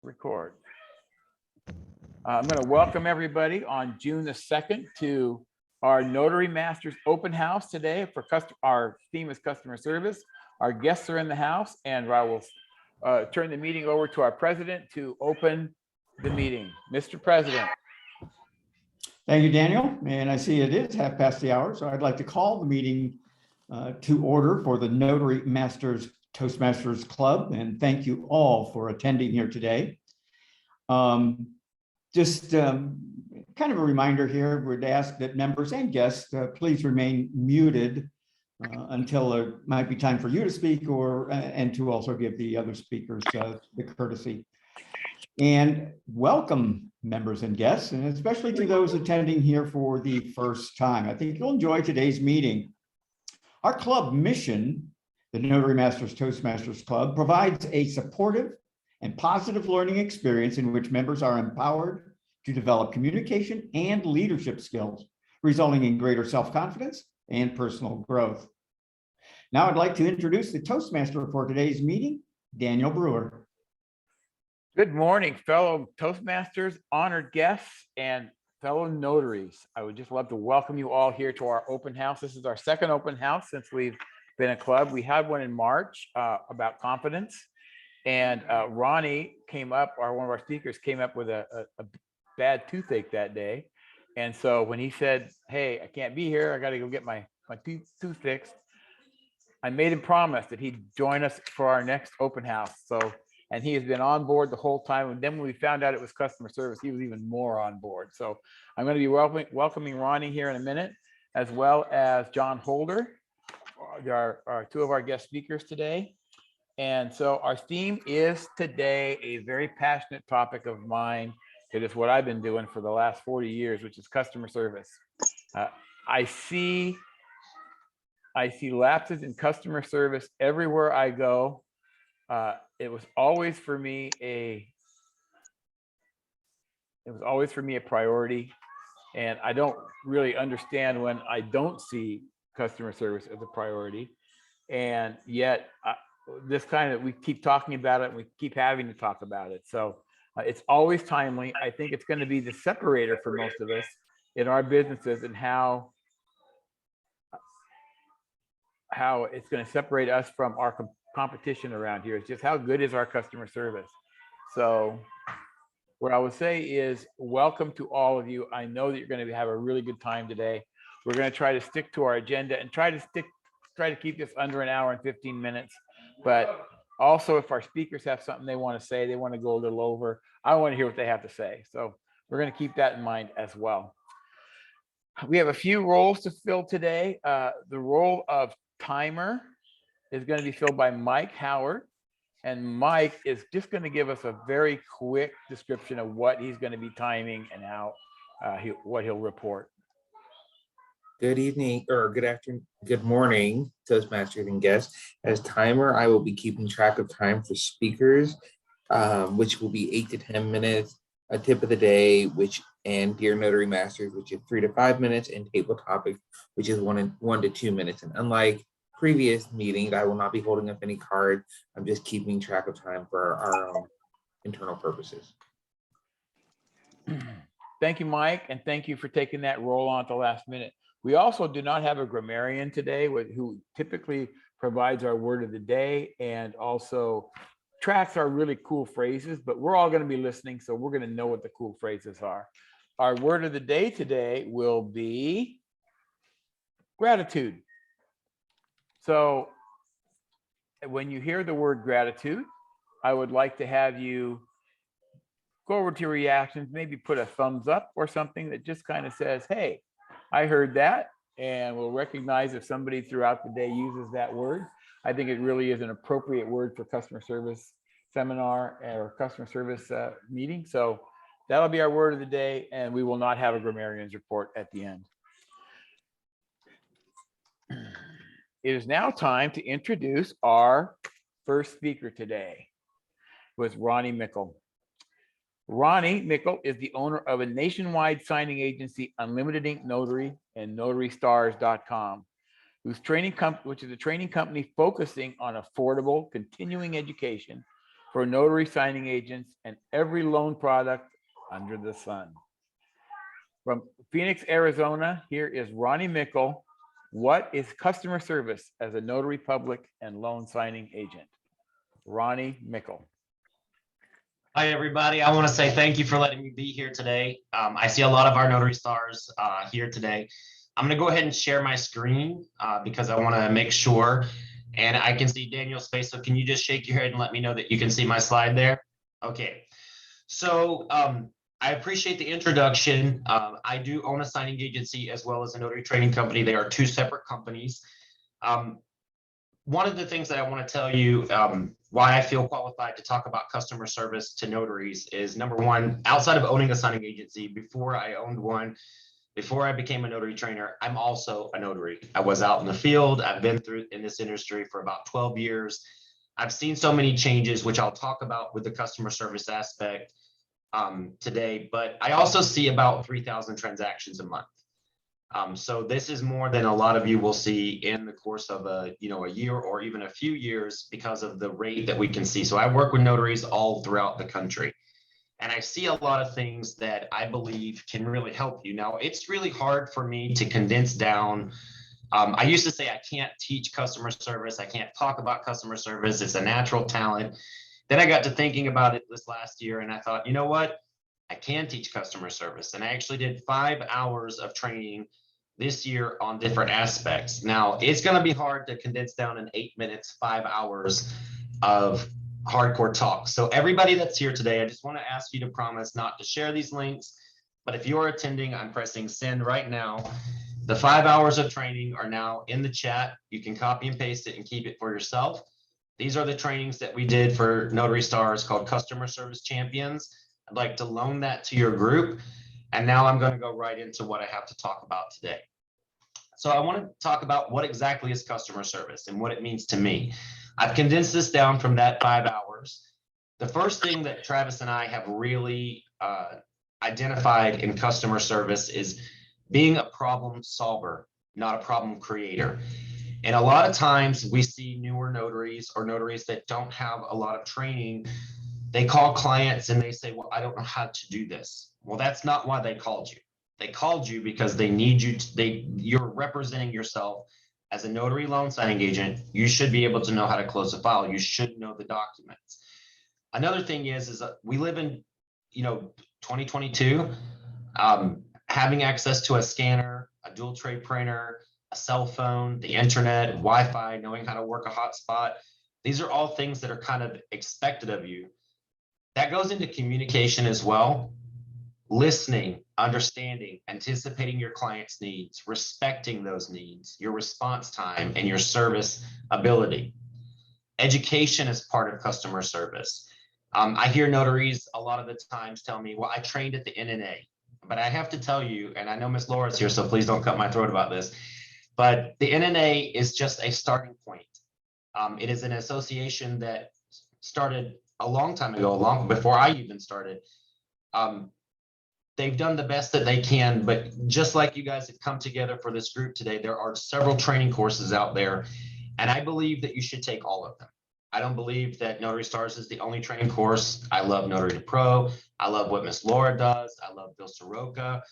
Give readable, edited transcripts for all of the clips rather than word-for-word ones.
record. I'm going to welcome everybody on June the 2nd to our Notary Masters open house today. For our theme is customer service. Our guests are in the house, and I will turn the meeting over to our president to open the meeting. Mr. President. Thank you, Daniel. And I see it is half past the hour, so I'd like to call the meeting to order for the Notary Masters Toastmasters Club, and thank you all for attending here today. Just kind of a reminder here, we'd ask that members and guests please remain muted until it might be time for you to speak, or and to also give the other speakers the courtesy. And welcome members and guests, and especially to those attending here for the first time. I think you'll enjoy today's meeting. Our club mission, the Notary Masters Toastmasters Club, provides a supportive and positive learning experience in which members are empowered to develop communication and leadership skills, resulting in greater self-confidence and personal growth. Now I'd like to introduce the Toastmaster for today's meeting, Daniel Brewer. Good morning, fellow Toastmasters, honored guests, and fellow notaries. I would just love to welcome you all here to our open house. This is our second open house since we've been a club. We had one in March about confidence, and Ronnie came up, one of our speakers came up with a bad toothache that day. And so when he said, hey, I can't be here, I got to go get my tooth fixed, I made him promise that he'd join us for our next open house. And he has been on board the whole time. And then when we found out it was customer service, he was even more on board. So I'm going to be welcoming Ronnie here in a minute, as well as John Holder, are two of our guest speakers today. And so our theme is today a very passionate topic of mine. It is what I've been doing for the last 40 years, which is customer service. I see lapses in customer service everywhere I go. It was always for me a priority, and I don't really understand when I don't see customer service as a priority. And yet we keep talking about it, and we keep having to talk about it. So it's always timely. I think it's going to be the separator for most of us in our businesses, and how it's going to separate us from our competition around here. It's just how good is our customer service. So what I would say is welcome to all of you. I know that you're going to have a really good time today. We're going to try to stick to our agenda and try to keep this under an hour and 15 minutes. But also, if our speakers have something they want to say, they want to go a little over, I want to hear what they have to say. So we're going to keep that in mind as well. We have a few roles to fill today. The role of timer is going to be filled by Mike Howard, and Mike is just going to give us a very quick description of what he's going to be timing and how what he'll report. Good evening, or good afternoon, good morning, Toastmasters and guests. As timer, I will be keeping track of time for speakers, which will be 8 to 10 minutes, a tip of the day, and Dear Notary Masters, which is 3 to 5 minutes, and table topics, which is 1 to 2 minutes. And unlike previous meetings, I will not be holding up any card. I'm just keeping track of time for our own internal purposes. Thank you, Mike, and thank you for taking that role on at the last minute. We also do not have a grammarian today who typically provides our word of the day and also tracks our really cool phrases, but we're all going to be listening, so we're going to know what the cool phrases are. Our word of the day today will be gratitude. So when you hear the word gratitude, I would like to have you go over to your reactions, maybe put a thumbs up or something that just kind of says, hey, I heard that, and we'll recognize if somebody throughout the day uses that word. I think it really is an appropriate word for customer service seminar or customer service meeting. So that'll be our word of the day, and we will not have a grammarian's report at the end. It is now time to introduce our first speaker today, with Ronnie Mickle. Ronnie Mickle is the owner of a nationwide signing agency, Unlimited Ink Notary and NotaryStars.com, which is a training company focusing on affordable continuing education for notary signing agents and every loan product under the sun. From Phoenix, Arizona, here is Ronnie Mickle. What is customer service as a notary public and loan signing agent? Ronnie Mickle. Hi, everybody. I want to say thank you for letting me be here today. I see a lot of our notary stars here today. I'm going to go ahead and share my screen because I want to make sure. And I can see Daniel's face. So can you just shake your head and let me know that you can see my slide there? Okay. So I appreciate the introduction. I do own a signing agency as well as a notary training company. They are two separate companies. One of the things that I want to tell you why I feel qualified to talk about customer service to notaries is, number one, outside of owning a signing agency, before I owned one, before I became a notary trainer, I'm also a notary. I was out in the field. I've been through in this industry for about 12 years. I've seen so many changes, which I'll talk about with the customer service aspect today, but I also see about 3,000 transactions a month. So this is more than a lot of you will see in the course of a year or even a few years because of the rate that we can see. So I work with notaries all throughout the country, and I see a lot of things that I believe can really help you. Now, it's really hard for me to condense down. I used to say I can't teach customer service. I can't talk about customer service. It's a natural talent. Then I got to thinking about it this last year, and I thought, you know what? I can teach customer service. And I actually did 5 hours of training this year on different aspects. Now, it's going to be hard to condense down in 8 minutes, 5 hours of hardcore talk. So everybody that's here today, I just want to ask you to promise not to share these links. But if you're attending, I'm pressing send right now. The 5 hours of training are now in the chat. You can copy and paste it and keep it for yourself. These are the trainings that we did for Notary Stars called Customer Service Champions. I'd like to loan that to your group. And now I'm going to go right into what I have to talk about today. So I want to talk about what exactly is customer service and what it means to me. I've condensed this down from that 5 hours. The first thing that Travis and I have really identified in customer service is being a problem solver, not a problem creator. And a lot of times we see newer notaries or notaries that don't have a lot of training. They call clients and they say, well, I don't know how to do this. Well, that's not why they called you. They called you because they need you you're representing yourself as a notary loan signing agent. You should be able to know how to close a file. You should know the documents. Another thing is that we live in 2022. Having access to a scanner, a dual tray printer, a cell phone, the internet, Wi-Fi, knowing how to work a hotspot. These are all things that are kind of expected of you. That goes into communication as well. Listening, understanding, anticipating your client's needs, respecting those needs, your response time, and your service ability. Education is part of customer service. I hear notaries a lot of the times tell me, well, I trained at the NNA. But I have to tell you, and I know Ms. Laura's here, so please don't cut my throat about this, but the NNA is just a starting point. It is an association that started a long time ago, long before I even started. They've done the best that they can, but just like you guys have come together for this group today, there are several training courses out there, and I believe that you should take all of them. I don't believe that Notary Stars is the only training course. I love Notary to Pro. I love what Ms. Laura does. I love Bill Soroka.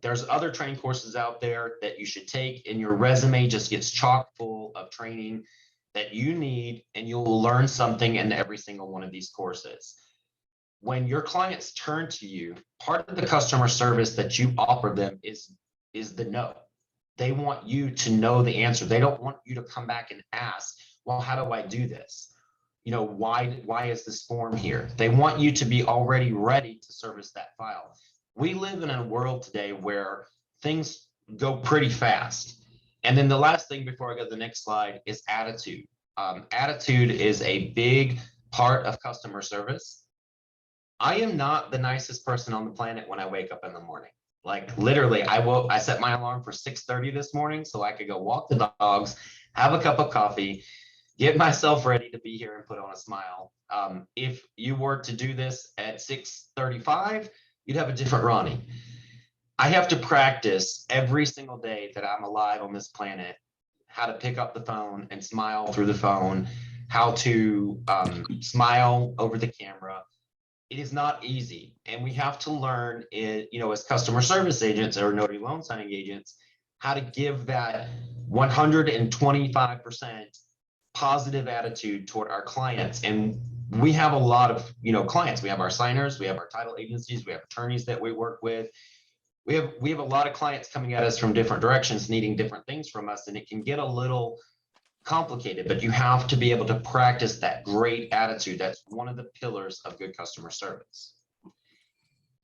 There's other training courses out there that you should take, and your resume just gets chock full of training that you need, and you'll learn something in every single one of these courses. When your clients turn to you, part of the customer service that you offer them is the no. They want you to know the answer. They don't want you to come back and ask, well, how do I do this? Why is this form here? They want you to be already ready to service that file. We live in a world today where things go pretty fast. And then the last thing before I go to the next slide is attitude. Attitude is a big part of customer service. I am not the nicest person on the planet when I wake up in the morning. Like literally, I set my alarm for 6:30 this morning so I could go walk the dogs, have a cup of coffee, get myself ready to be here and put on a smile. If you were to do this at 6:35, you'd have a different Ronnie. I have to practice every single day that I'm alive on this planet, how to pick up the phone and smile through the phone, how to smile over the camera. It is not easy. And we have to learn it, as customer service agents or notary loan signing agents, how to give that 125% positive attitude toward our clients. And we have a lot of, clients. We have our signers, we have our title agencies, we have attorneys that we work with. We have a lot of clients coming at us from different directions, needing different things from us, and it can get a little complicated, but you have to be able to practice that great attitude. That's one of the pillars of good customer service.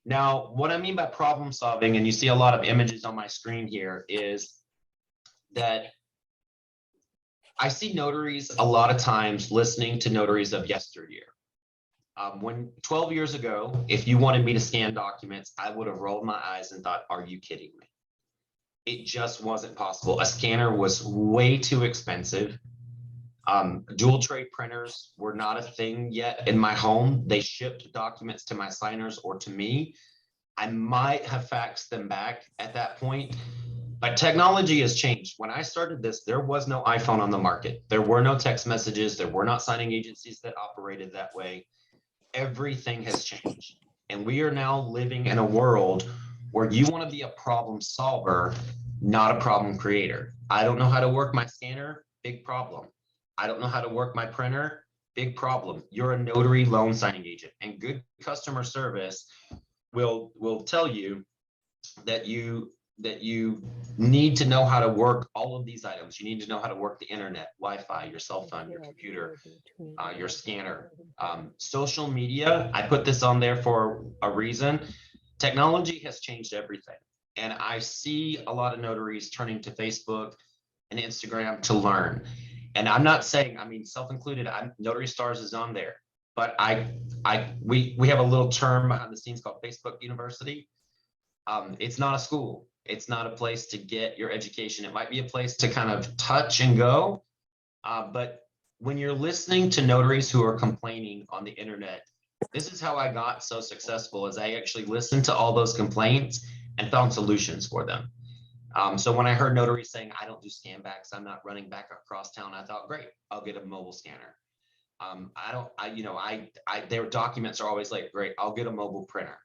Now, what I mean by problem solving, and you see a lot of images on my screen here, is that I see notaries a lot of times listening to notaries of yesteryear. When 12 years ago, if you wanted me to scan documents, I would have rolled my eyes and thought, are you kidding me? It just wasn't possible. A scanner was way too expensive. Dual tray printers were not a thing yet in my home. They shipped documents to my signers or to me. I might have faxed them back at that point, but technology has changed. When I started this, there was no iPhone on the market. There were no text messages. There were not signing agencies that operated that way. Everything has changed. And we are now living in a world where you want to be a problem solver, not a problem creator. I don't know how to work my scanner, big problem. I don't know how to work my printer, big problem. You're a notary loan signing agent, and good customer service will tell you that you need to know how to work all of these items. You need to know how to work the internet, Wi-Fi, your cell phone, your computer, your scanner, social media. I put this on there for a reason. Technology has changed everything. And I see a lot of notaries turning to Facebook and Instagram to learn. And I'm not saying, self-included, Notary Stars is on there, but we have a little term behind the scenes called Facebook University. It's not a school. It's not a place to get your education. It might be a place to kind of touch and go. But when you're listening to notaries who are complaining on the internet, this is how I got so successful, is I actually listened to all those complaints and found solutions for them. So when I heard notaries saying, I don't do scan backs, I'm not running back across town, I thought, great, I'll get a mobile scanner. Their documents are always late, great, I'll get a mobile printer.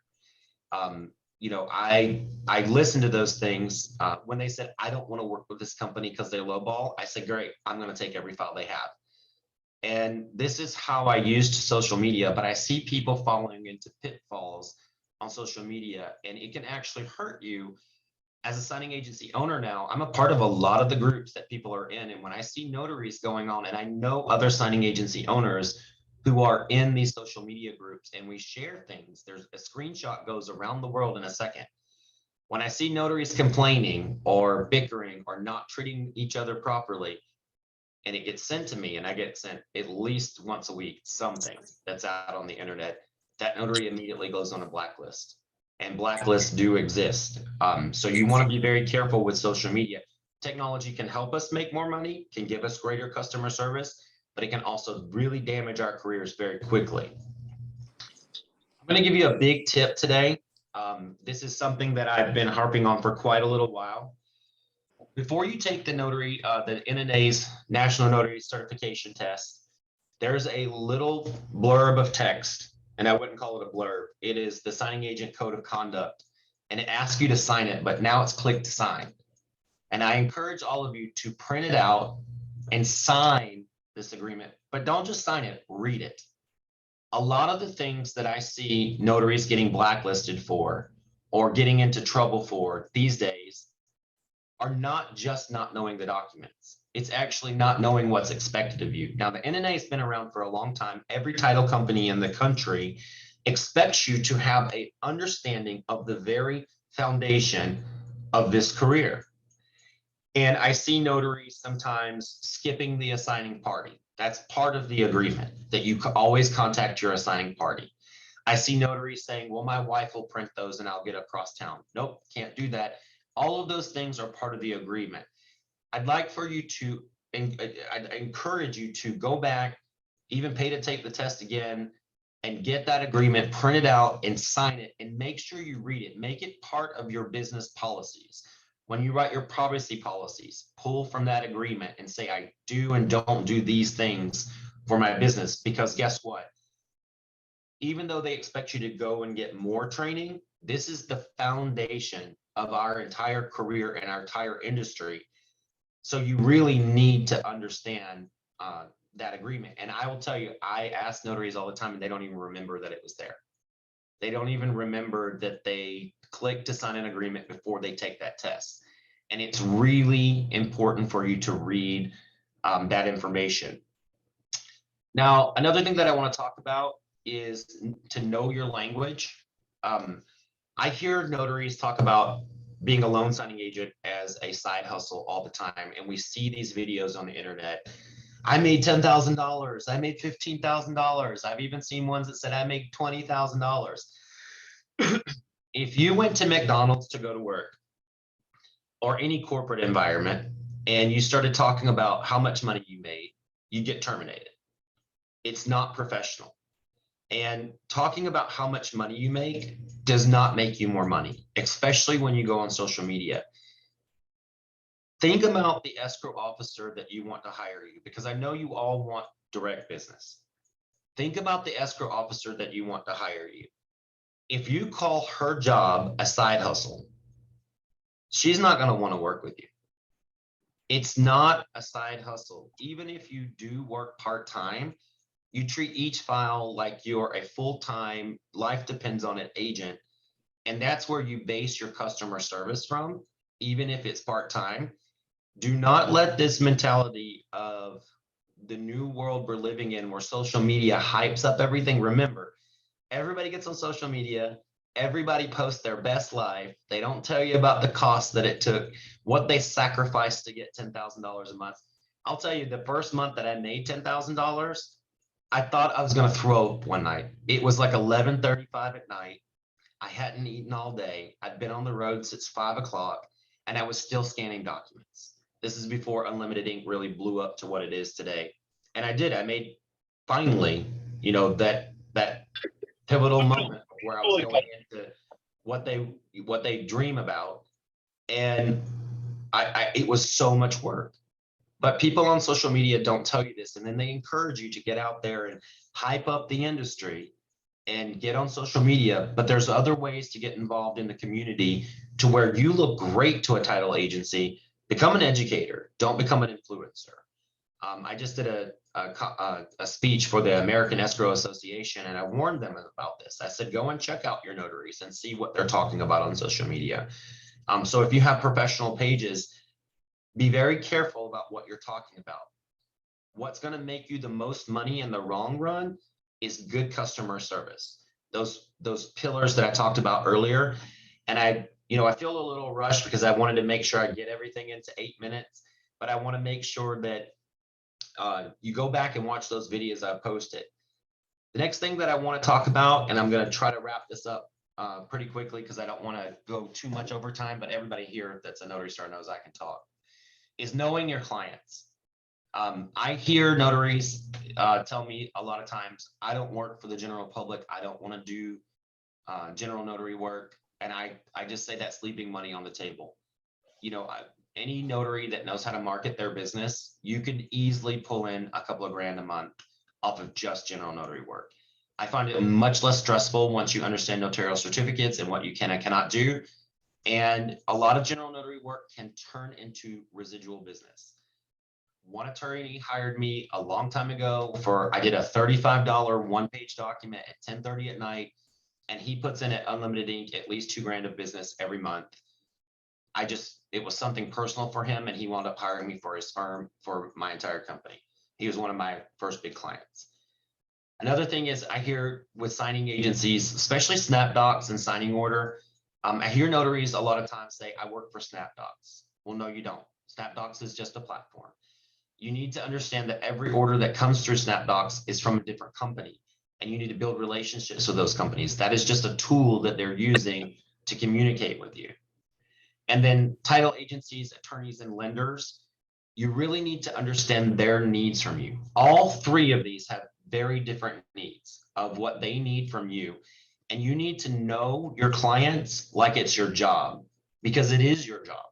I listened to those things. When they said, I don't want to work with this company because they're lowball, I said, great, I'm going to take every file they have. And this is how I used social media, but I see people falling into pitfalls on social media, and it can actually hurt you. As a signing agency owner now, I'm a part of a lot of the groups that people are in. And when I see notaries going on, and I know other signing agency owners who are in these social media groups, and we share things, there's a screenshot goes around the world in a second. When I see notaries complaining or bickering or not treating each other properly, and it gets sent to me, and I get sent at least once a week, something that's out on the internet, that notary immediately goes on a blacklist. And blacklists do exist. So you want to be very careful with social media. Technology can help us make more money, can give us greater customer service, but it can also really damage our careers very quickly. I'm going to give you a big tip today. This is something that I've been harping on for quite a little while. Before you take the notary, the NNA's National Notary Certification Test, there's a little blurb of text. And I wouldn't call it a blurb. It is the signing agent code of conduct. And it asks you to sign it, but now it's click to sign. And I encourage all of you to print it out and sign this agreement, but don't just sign it, read it. A lot of the things that I see notaries getting blacklisted for or getting into trouble for these days are not just not knowing the documents. It's actually not knowing what's expected of you. Now, the NNA has been around for a long time. Every title company in the country expects you to have an understanding of the very foundation of this career. And I see notaries sometimes skipping the assigning party. That's part of the agreement, that you always contact your assigning party. I see notaries saying, well, my wife will print those and I'll get across town. Nope, can't do that. All of those things are part of the agreement. I'd like for you to, I'd encourage you to go back, even pay to take the test again, and get that agreement printed out and sign it, and make sure you read it. Make it part of your business policies. When you write your privacy policies, pull from that agreement and say, I do and don't do these things for my business, because guess what? Even though they expect you to go and get more training, this is the foundation of our entire career and our entire industry. So you really need to understand that agreement. And I will tell you, I ask notaries all the time and they don't even remember that it was there. They don't even remember that they click to sign an agreement before they take that test. And it's really important for you to read that information. Now, another thing that I want to talk about is to know your language. I hear notaries talk about being a loan signing agent as a side hustle all the time. And we see these videos on the internet. I made $10,000. I made $15,000. I've even seen ones that said I made $20,000. If you went to McDonald's to go to work or any corporate environment and you started talking about how much money you made, you get terminated. It's not professional. And talking about how much money you make does not make you more money, especially when you go on social media. Think about the escrow officer that you want to hire you, because I know you all want direct business. Think about the escrow officer that you want to hire you. If you call her job a side hustle, she's not going to want to work with you. It's not a side hustle. Even if you do work part-time, you treat each file like you're a full-time, life depends on it agent. And that's where you base your customer service from, even if it's part-time. Do not let this mentality of the new world we're living in, where social media hypes up everything. Remember, everybody gets on social media. Everybody posts their best life. They don't tell you about the cost that it took, what they sacrificed to get $10,000 a month. I'll tell you, the first month that I made $10,000, I thought I was going to throw up one night. It was like 11:35 at night. I hadn't eaten all day. I'd been on the road since 5 o'clock, and I was still scanning documents. This is before Unlimited Ink really blew up to what it is today. And I did. I made finally, that pivotal moment where I was going into what they dream about. And it was so much work. But people on social media don't tell you this. And then they encourage you to get out there and hype up the industry and get on social media. But there's other ways to get involved in the community to where you look great to a title agency. Become an educator. Don't become an influencer. I just did a speech for the American Escrow Association, and I warned them about this. I said, go and check out your notaries and see what they're talking about on social media. So if you have professional pages, be very careful about what you're talking about. What's going to make you the most money in the long run is good customer service. Those pillars that I talked about earlier. And I feel a little rushed because I wanted to make sure I get everything into 8 minutes, but I want to make sure that you go back and watch those videos I posted. The next thing that I want to talk about, and I'm going to try to wrap this up pretty quickly because I don't want to go too much over time, but everybody here that's a Notary Star knows I can talk, is knowing your clients. I hear notaries tell me a lot of times, I don't work for the general public. I don't want to do general notary work. And I just say that's leaving money on the table. Any notary that knows how to market their business, you could easily pull in a couple of grand a month off of just general notary work. I find it much less stressful once you understand notarial certificates and what you can and cannot do. And a lot of general notary work can turn into residual business. One attorney hired me a long time ago I did a $35 one-page document at 10:30 at night, and he puts in at Unlimited Ink at least $2 grand of business every month. It was something personal for him, and he wound up hiring me for his firm for my entire company. He was one of my first big clients. Another thing is I hear with signing agencies, especially SnapDocs and signing order, I hear notaries a lot of times say, I work for SnapDocs. Well, no, you don't. SnapDocs is just a platform. You need to understand that every order that comes through SnapDocs is from a different company, and you need to build relationships with those companies. That is just a tool that they're using to communicate with you. And then title agencies, attorneys, and lenders, you really need to understand their needs from you. All three of these have very different needs of what they need from you. And you need to know your clients like it's your job, because it is your job.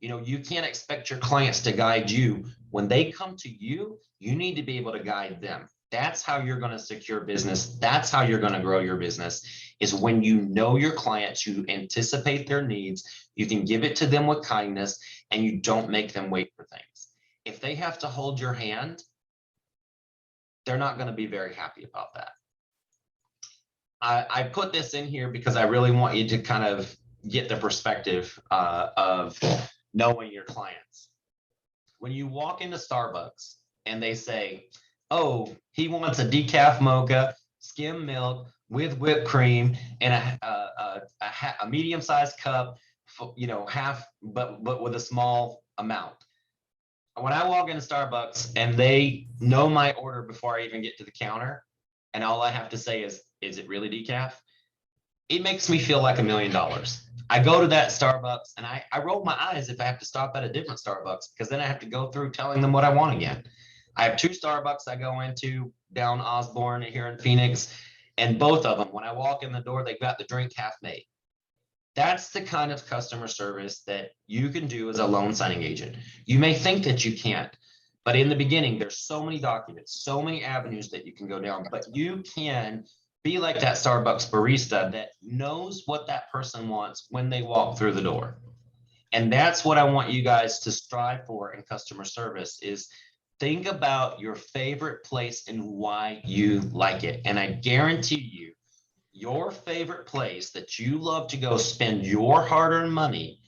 You can't expect your clients to guide you When they come to you, you need to be able to guide them. That's how you're going to secure business. That's how you're going to grow your business, is when you know your clients, you anticipate their needs, you can give it to them with kindness, and you don't make them wait for things. If they have to hold your hand, they're not going to be very happy about that. I put this in here because I really want you to kind of get the perspective of knowing your clients. When you walk into Starbucks and they say, oh, he wants a decaf mocha, skim milk with whipped cream and a medium-sized cup, half, but with a small amount. When I walk into Starbucks and they know my order before I even get to the counter, and all I have to say is it really decaf? It makes me feel like $1 million. I go to that Starbucks and I roll my eyes if I have to stop at a different Starbucks, because then I have to go through telling them what I want again. I have 2 Starbucks I go into down Osborne here in Phoenix, and both of them, when I walk in the door, they've got the drink half made. That's the kind of customer service that you can do as a loan signing agent. You may think that you can't, but in the beginning, there's so many documents, so many avenues that you can go down, but you can be like that Starbucks barista that knows what that person wants when they walk through the door. And that's what I want you guys to strive for in customer service, is think about your favorite place and why you like it. And I guarantee you, your favorite place that you love to go spend your hard-earned money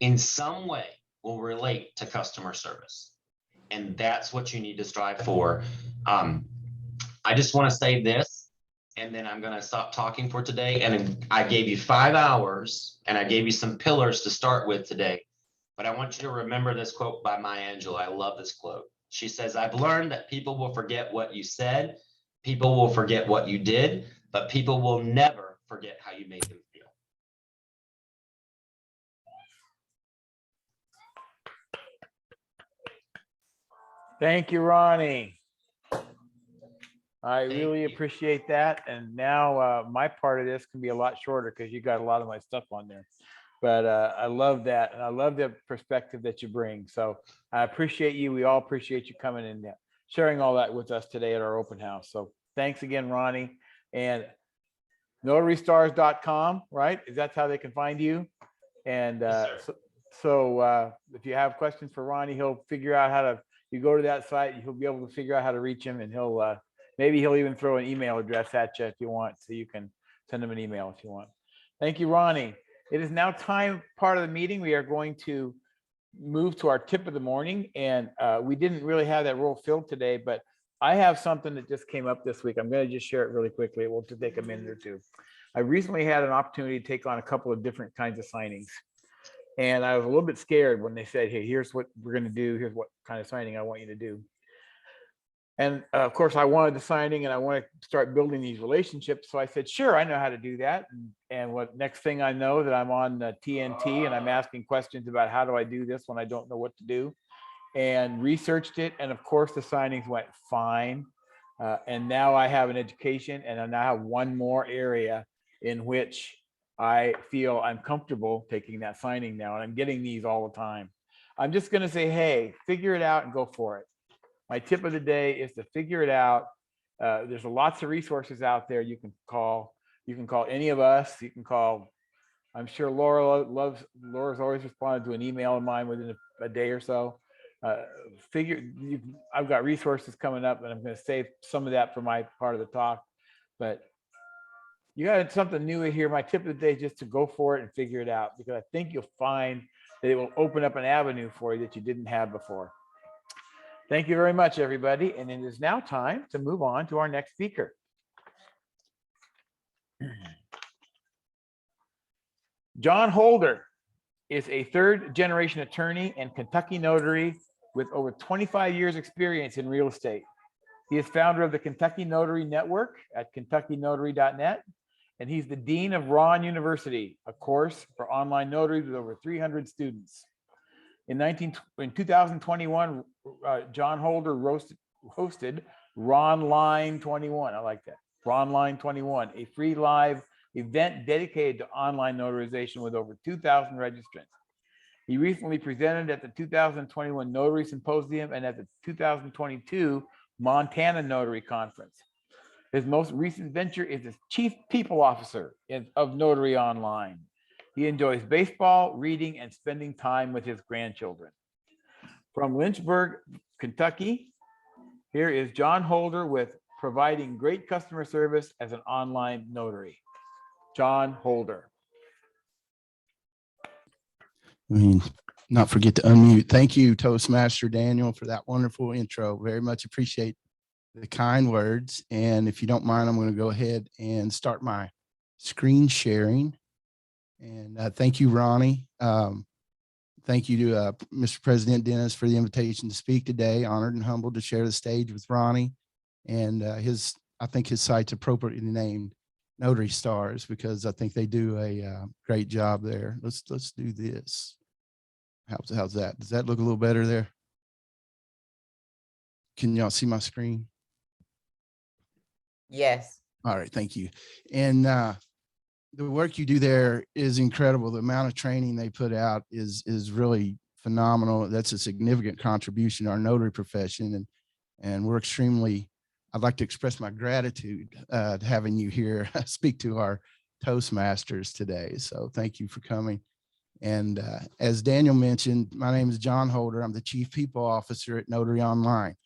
in some way will relate to customer service. And that's what you need to strive for. I just want to say this, and then I'm going to stop talking for today. And I gave you 5 hours and I gave you some pillars to start with today. But I want you to remember this quote by Maya Angelou. I love this quote. She says, I've learned that people will forget what you said, people will forget what you did, but people will never forget how you made them feel. Thank you, Ronnie. I Thank really you. appreciate that. And now my part of this can be a lot shorter because you got a lot of my stuff on there. But I love that. And I love the perspective that you bring. So I appreciate you. We all appreciate you coming and sharing all that with us today at our open house. So thanks again, Ronnie. And notarystars.com, right? Is that how they can find you? And Yes, so if you have questions for Ronnie, he'll figure out how to, you go to that site, he'll be able to figure out how to reach him, and he'll maybe he'll even throw an email address at you if you want, so you can send him an email if you want. Thank you, Ronnie. It is now time, part of the meeting. We are going to move to our tip of the morning, and we didn't really have that role filled today, but I have something that just came up this week. I'm going to just share it really quickly. It will take a minute or two. I recently had an opportunity to take on a couple of different kinds of signings. And I was a little bit scared when they said, hey, here's what we're going to do. Here's what kind of signing I want you to do. And of course, I wanted the signing and I want to start building these relationships. So I said, sure, I know how to do that. And what next thing I know that I'm on TNT and I'm asking questions about how do I do this when I don't know what to do, and researched it. And of course, the signings went fine. And now I have an education, and I now have one more area in which I feel I'm comfortable taking that signing now, and I'm getting these all the time. I'm just going to say, hey, figure it out and go for it. My tip of the day is to figure it out. There's lots of resources out there. You can call any of us. You can call, I'm sure Laura's always responded to an email of mine within a day or so. I've got resources coming up, and I'm going to save some of that for my part of the talk, but you got something new here. My tip of the day is just to go for it and figure it out, because I think you'll find that it will open up an avenue for you that you didn't have before. Thank you very much, everybody. And it is now time to move on to our next speaker. John Holder is a third-generation attorney and Kentucky notary with over 25 years experience in real estate. He is founder of the Kentucky Notary Network at KentuckyNotary.net, and he's the dean of Ron University, a course for online notaries with over 300 students. In 2021, John Holder hosted Ronline 21. I like that. Ronline 21, a free live event dedicated to online notarization with over 2,000 registrants. He recently presented at the 2021 Notary Symposium and at the 2022 Montana Notary Conference. His most recent venture is as Chief People Officer of Notary Online. He enjoys baseball, reading, and spending time with his grandchildren. From Lynchburg, Kentucky, here is John Holder with providing great customer service as an online notary. John Holder. I mean, not forget to unmute. Thank you, Toastmaster Daniel, for that wonderful intro. Very much appreciate the kind words. And if you don't mind, I'm going to go ahead and start my screen sharing. And thank you, Ronnie. Thank you to Mr. President Dennis for the invitation to speak today. Honored and humbled to share the stage with Ronnie and I think his site's appropriately named Notary Stars, because I think they do a great job there. Let's do this. How's that? Does that look a little better there? Can y'all see my screen? Yes. All right, thank you. And the work you do there is incredible. The amount of training they put out is really phenomenal. That's a significant contribution to our notary profession, and we're extremely. I'd like to express my gratitude to having you here speak to our Toastmasters today. So thank you for coming. And as Daniel mentioned, my name is John Holder. I'm the Chief People Officer at Notary Online.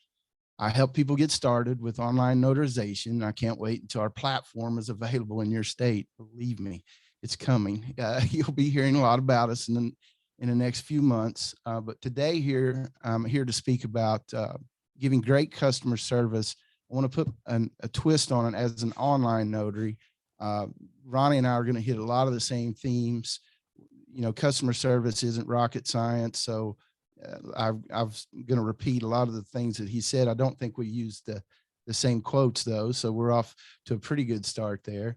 I help people get started with online notarization. I can't wait until our platform is available in your state. Believe me, it's coming. You'll be hearing a lot about us in the next few months. But today I'm here to speak about giving great customer service. I want to put a twist on it as an online notary. Ronnie and I are going to hit a lot of the same themes. You know, customer service isn't rocket science. So I'm going to repeat a lot of the things that he said. I don't think we used the same quotes though. So we're off to a pretty good start there.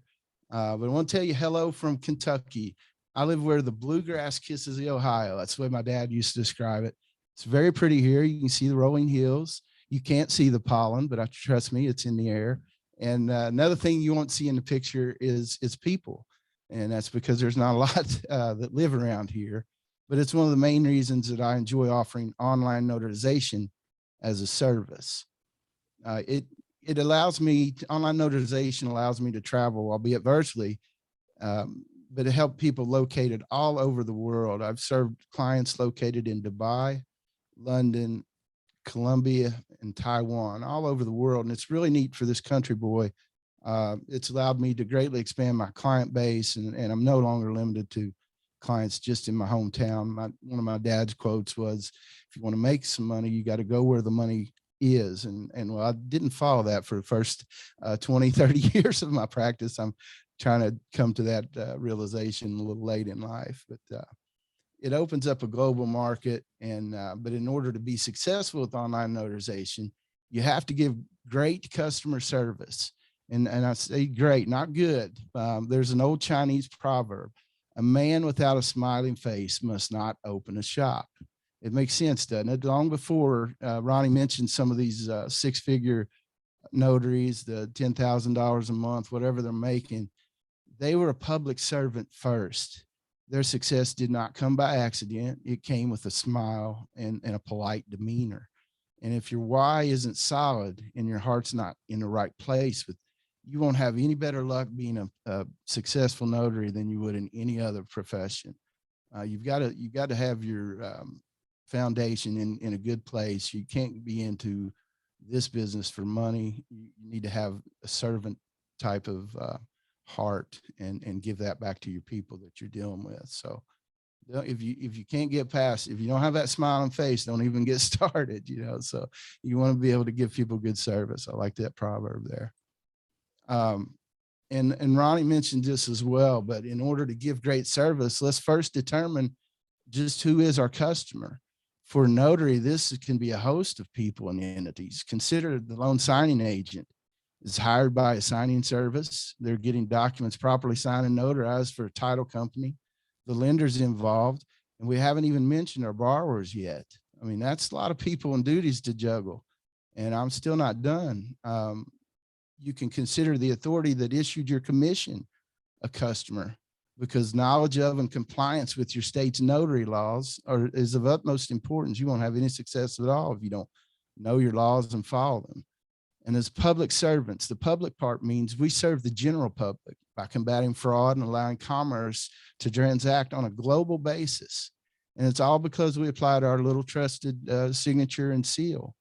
But I want to tell you hello from Kentucky. I live where the bluegrass kisses the Ohio. That's the way my dad used to describe it. It's very pretty here. You can see the rolling hills. You can't see the pollen, but trust me, it's in the air. And another thing you won't see in the picture is people. And that's because there's not a lot that live around here. But it's one of the main reasons that I enjoy offering online notarization as a service. Online notarization allows me to travel, albeit virtually, but to help people located all over the world. I've served clients located in Dubai, London, Colombia, and Taiwan, all over the world. And it's really neat for this country boy. It's allowed me to greatly expand my client base, and I'm no longer limited to clients just in my hometown. One of my dad's quotes was, if you want to make some money, you got to go where the money is. And well, I didn't follow that for the first 20, 30 years of my practice. I'm trying to come to that realization a little late in life, but it opens up a global market. And but in order to be successful with online notarization, you have to give great customer service. And I say great, not good. There's an old Chinese proverb: a man without a smiling face must not open a shop. It makes sense, doesn't it? Long before Ronnie mentioned some of these six-figure notaries, the $10,000 a month, whatever they're making, they were a public servant first. Their success did not come by accident. It came with a smile and a polite demeanor. And if your why isn't solid and your heart's not in the right place, you won't have any better luck being a successful notary than you would in any other profession. You've got to have your foundation in a good place. You can't be into this business for money. You need to have a servant type of heart and give that back to your people that you're dealing with. So if you can't get past, if you don't have that smiling face, don't even get started, you know. So you want to be able to give people good service. I like that proverb there. And Ronnie mentioned this as well, but in order to give great service, let's first determine just who is our customer. For a notary, this can be a host of people and entities. Consider the loan signing agent is hired by a signing service. They're getting documents properly signed and notarized for a title company. The lender's involved, and we haven't even mentioned our borrowers yet. I mean, that's a lot of people and duties to juggle, and I'm still not done. You can consider the authority that issued your commission a customer. because knowledge of and compliance with your state's notary laws is of utmost importance. You won't have any success at all if you don't know your laws and follow them. And as public servants, the public part means we serve the general public by combating fraud and allowing commerce to transact on a global basis. And it's all because we applied our little trusted signature and seal.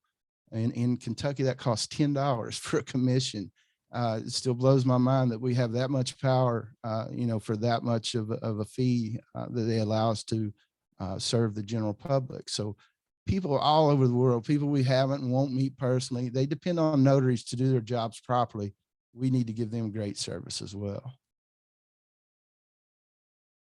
And in Kentucky, that costs $10 for a commission. It still blows my mind that we have that much power, for that much of a fee that they allow us to serve the general public. So people all over the world, people we haven't and won't meet personally, they depend on notaries to do their jobs properly. We need to give them great service as well.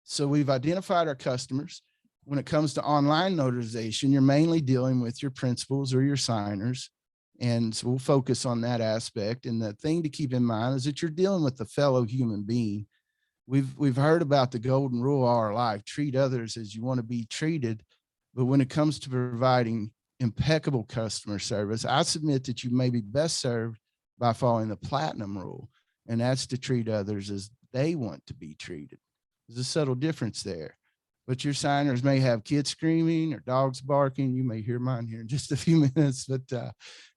So we've identified our customers. When it comes to online notarization, you're mainly dealing with your principals or your signers. And so we'll focus on that aspect. And the thing to keep in mind is that you're dealing with a fellow human being. We've heard about the golden rule all our life: treat others as you want to be treated. But when it comes to providing impeccable customer service, I submit that you may be best served by following the platinum rule. And that's to treat others as they want to be treated. There's a subtle difference there. But your signers may have kids screaming or dogs barking. You may hear mine here in just a few minutes, but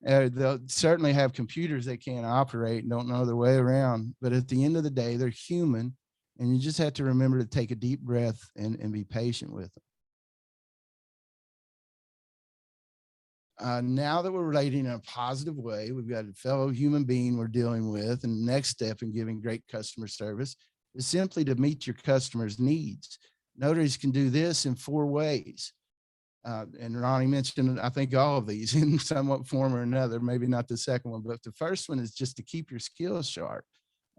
they'll certainly have computers they can't operate and don't know their way around. But at the end of the day, they're human, and you just have to remember to take a deep breath and be patient with them. Now that we're relating in a positive way, we've got a fellow human being we're dealing with, and the next step in giving great customer service is simply to meet your customer's needs. Notaries can do this in 4 ways. And Ronnie mentioned, I think, all of these in somewhat form or another, maybe not the second one, but the first one is just to keep your skills sharp.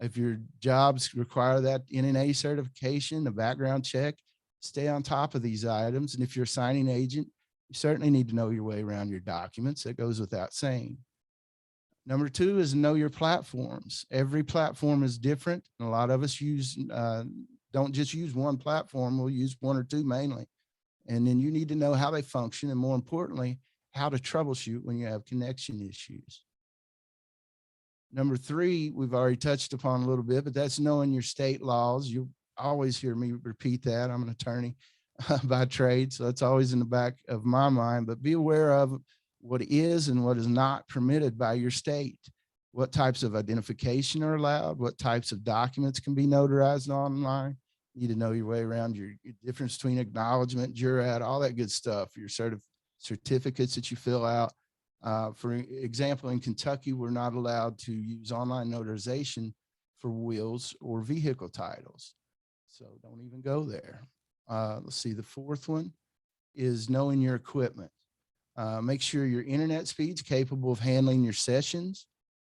If your jobs require that NNA certification, a background check, stay on top of these items. And if you're a signing agent, you certainly need to know your way around your documents. That goes without saying. Number 2 is know your platforms. Every platform is different. And a lot of us don't just use one platform. We'll use 1 or 2 mainly. And then you need to know how they function, and more importantly, how to troubleshoot when you have connection issues. Number 3, we've already touched upon a little bit, but that's knowing your state laws. You always hear me repeat that. I'm an attorney by trade, so that's always in the back of my mind. But be aware of what is and what is not permitted by your state. What types of identification are allowed, what types of documents can be notarized online. You need to know your way around your difference between acknowledgement, jurat, all that good stuff, your certificates that you fill out. For example, in Kentucky, we're not allowed to use online notarization for wills or vehicle titles. So don't even go there. Let's see, the 4th one is knowing your equipment. Make sure your internet speed's capable of handling your sessions.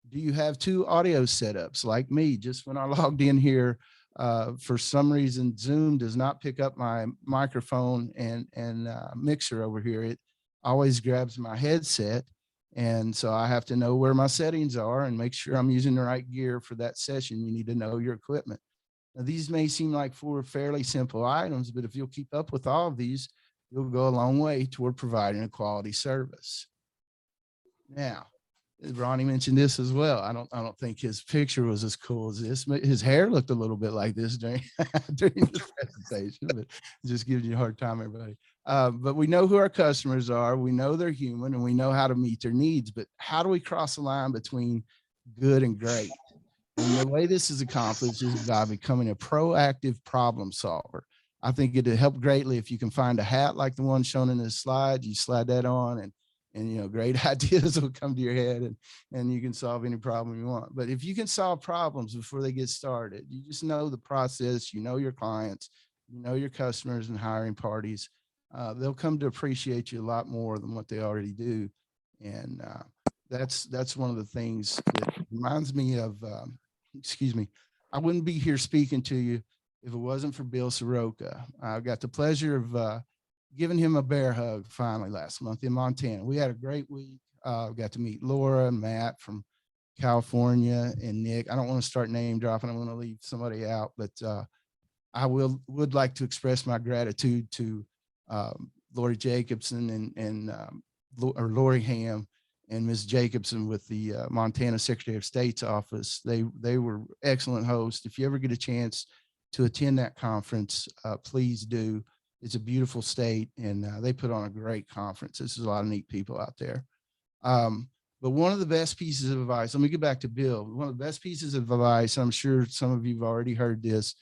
Do you have 2 audio setups like me? Just when I logged in here, for some reason, Zoom does not pick up my microphone and mixer over here. It always grabs my headset. And so I have to know where my settings are and make sure I'm using the right gear for that session. You need to know your equipment. Now, these may seem like 4 fairly simple items, but if you'll keep up with all of these, you'll go a long way toward providing a quality service. Now, Ronnie mentioned this as well. I don't think his picture was as cool as this. His hair looked a little bit like this during this presentation, but just giving you a hard time, everybody. But we know who our customers are. We know they're human, and we know how to meet their needs. But how do we cross the line between good and great? And the way this is accomplished is by becoming a proactive problem solver. I think it'd help greatly if you can find a hat like the one shown in this slide. You slide that on, and great ideas will come to your head, and you can solve any problem you want. But if you can solve problems before they get started, you just know the process, you know your clients, you know your customers and hiring parties, they'll come to appreciate you a lot more than what they already do. And that's one of the things that reminds me of, I wouldn't be here speaking to you if it wasn't for Bill Soroka. I got the pleasure of giving him a bear hug finally last month in Montana. We had a great week. Got to meet Laura and Matt from California and Nick. I don't want to start name dropping. I want to leave somebody out, but I would like to express my gratitude to Lori Jacobson or Lori Ham and Ms. Jacobson with the Montana Secretary of State's office. They were excellent hosts. If you ever get a chance to attend that conference, please do. It's a beautiful state, and they put on a great conference. This is a lot of neat people out there. But one of the best pieces of advice, let me get back to Bill. One of the best pieces of advice, I'm sure some of you have already heard this,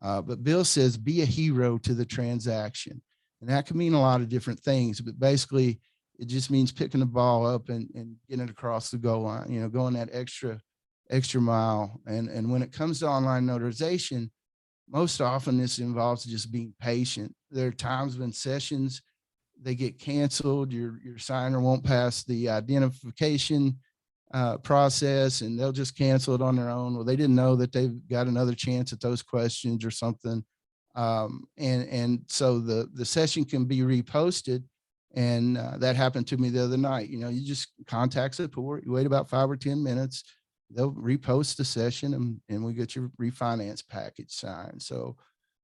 but Bill says, be a hero to the transaction. And that can mean a lot of different things, but basically it just means picking the ball up and getting it across the goal line, you know, going that extra mile. And when it comes to online notarization, most often this involves just being patient. There are times when sessions, they get canceled, your signer won't pass the identification process, and they'll just cancel it on their own. Well, they didn't know that they've got another chance at those questions or something. And so the session can be reposted. And that happened to me the other night. You know, you just contact support, you wait about 5 or 10 minutes, they'll repost the session, and we get your refinance package signed. So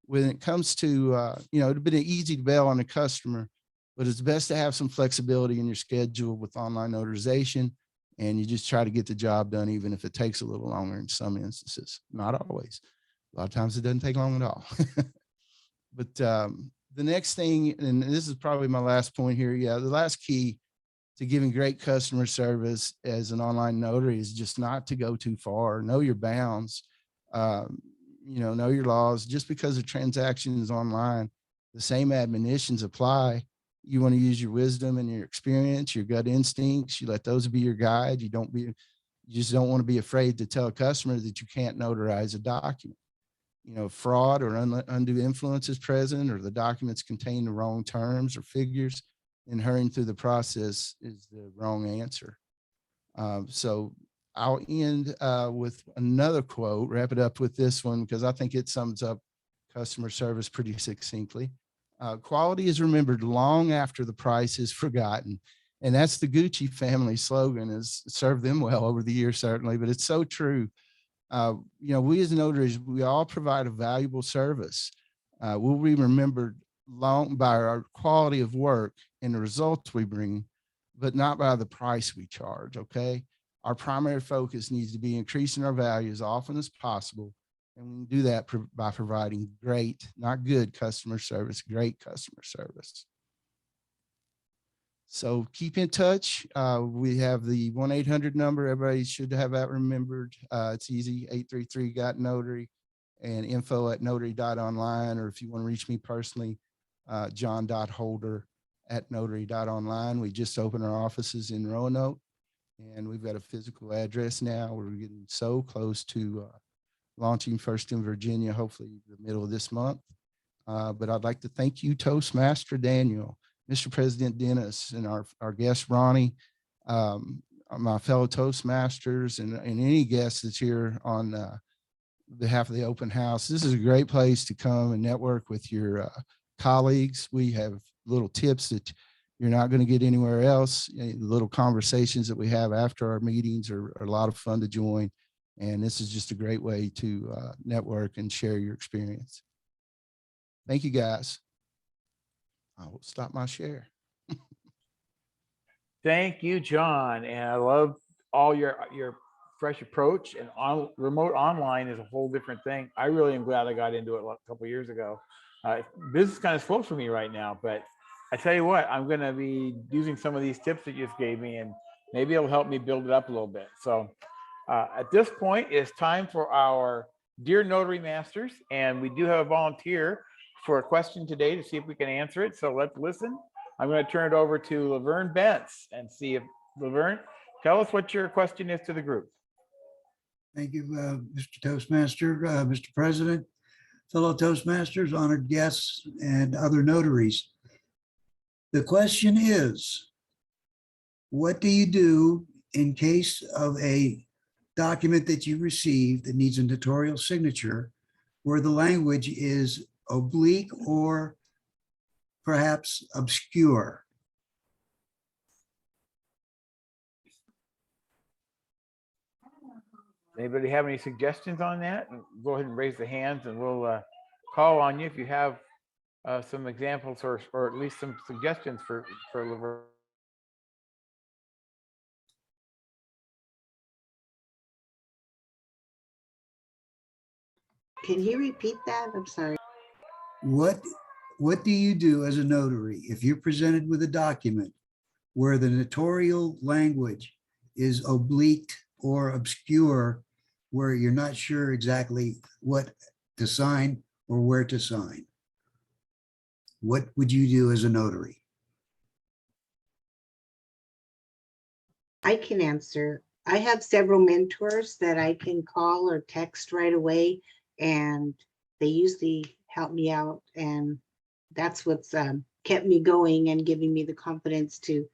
when it comes to, you know, it'd been easy to bail on a customer, but it's best to have some flexibility in your schedule with online notarization, and you just try to get the job done, even if it takes a little longer in some instances. Not always. A lot of times it doesn't take long at all. But the next thing, and this is probably my last point here. Yeah, the last key to giving great customer service as an online notary is just not to go too far. Know your bounds. You know your laws. Just because a transaction is online, the same admonitions apply. You want to use your wisdom and your experience, your gut instincts. You let those be your guide. You just don't want to be afraid to tell a customer that you can't notarize a document. You know, fraud or undue influence is present, or the documents contain the wrong terms or figures, and hurrying through the process is the wrong answer. So I'll end with another quote, wrap it up with this one, because I think it sums up customer service pretty succinctly. Quality is remembered long after the price is forgotten. And that's the Gucci family slogan, has served them well over the years, certainly, but it's so true. You know, we as notaries, we all provide a valuable service. We'll be remembered long by our quality of work and the results we bring, but not by the price we charge, okay? Our primary focus needs to be increasing our value as often as possible. And we can do that by providing great, not good customer service, great customer service. So keep in touch. We have the 1-800 number. Everybody should have that remembered. It's easy, 833-GOT-NOTARY, and info@notary.online. Or if you want to reach me personally, john.holder@notary.online. We just opened our offices in Roanoke, and we've got a physical address now. We're getting so close to launching first in Virginia, hopefully the middle of this month. But I'd like to thank you, Toastmaster Daniel, Mr. President Dennis, and our guest Ronnie, my fellow Toastmasters, and any guests that's here on behalf of the open house. This is a great place to come and network with your colleagues. We have little tips that you're not going to get anywhere else. The little conversations that we have after our meetings are a lot of fun to join. And this is just a great way to network and share your experience. Thank you, guys. I will stop my share. Thank you, John. And I love all your fresh approach, and remote online is a whole different thing. I really am glad I got into it a couple of years ago. Business is kind of slow for me right now, but I tell you what, I'm going to be using some of these tips that you just gave me, and maybe it'll help me build it up a little bit. So at this point, it's time for our Dear Notary Masters, and we do have a volunteer for a question today to see if we can answer it. So let's listen. I'm going to turn it over to Laverne Bentz and see if Laverne, tell us what your question is to the group. Thank you, Mr. Toastmaster, Mr. President, fellow Toastmasters, honored guests, and other notaries. The question is, what do you do in case of a document that you receive that needs a notarial signature where the language is oblique or perhaps obscure? Anybody have any suggestions on that? Go ahead and raise the hands, and we'll call on you if you have some examples or at least some suggestions for Laverne. Can you repeat that? I'm sorry. What do you do as a notary if you're presented with a document where the notarial language is oblique or obscure, where you're not sure exactly what to sign or where to sign? What would you do as a notary? I can answer. I have several mentors that I can call or text right away, and they usually help me out. And that's what's kept me going and giving me the confidence to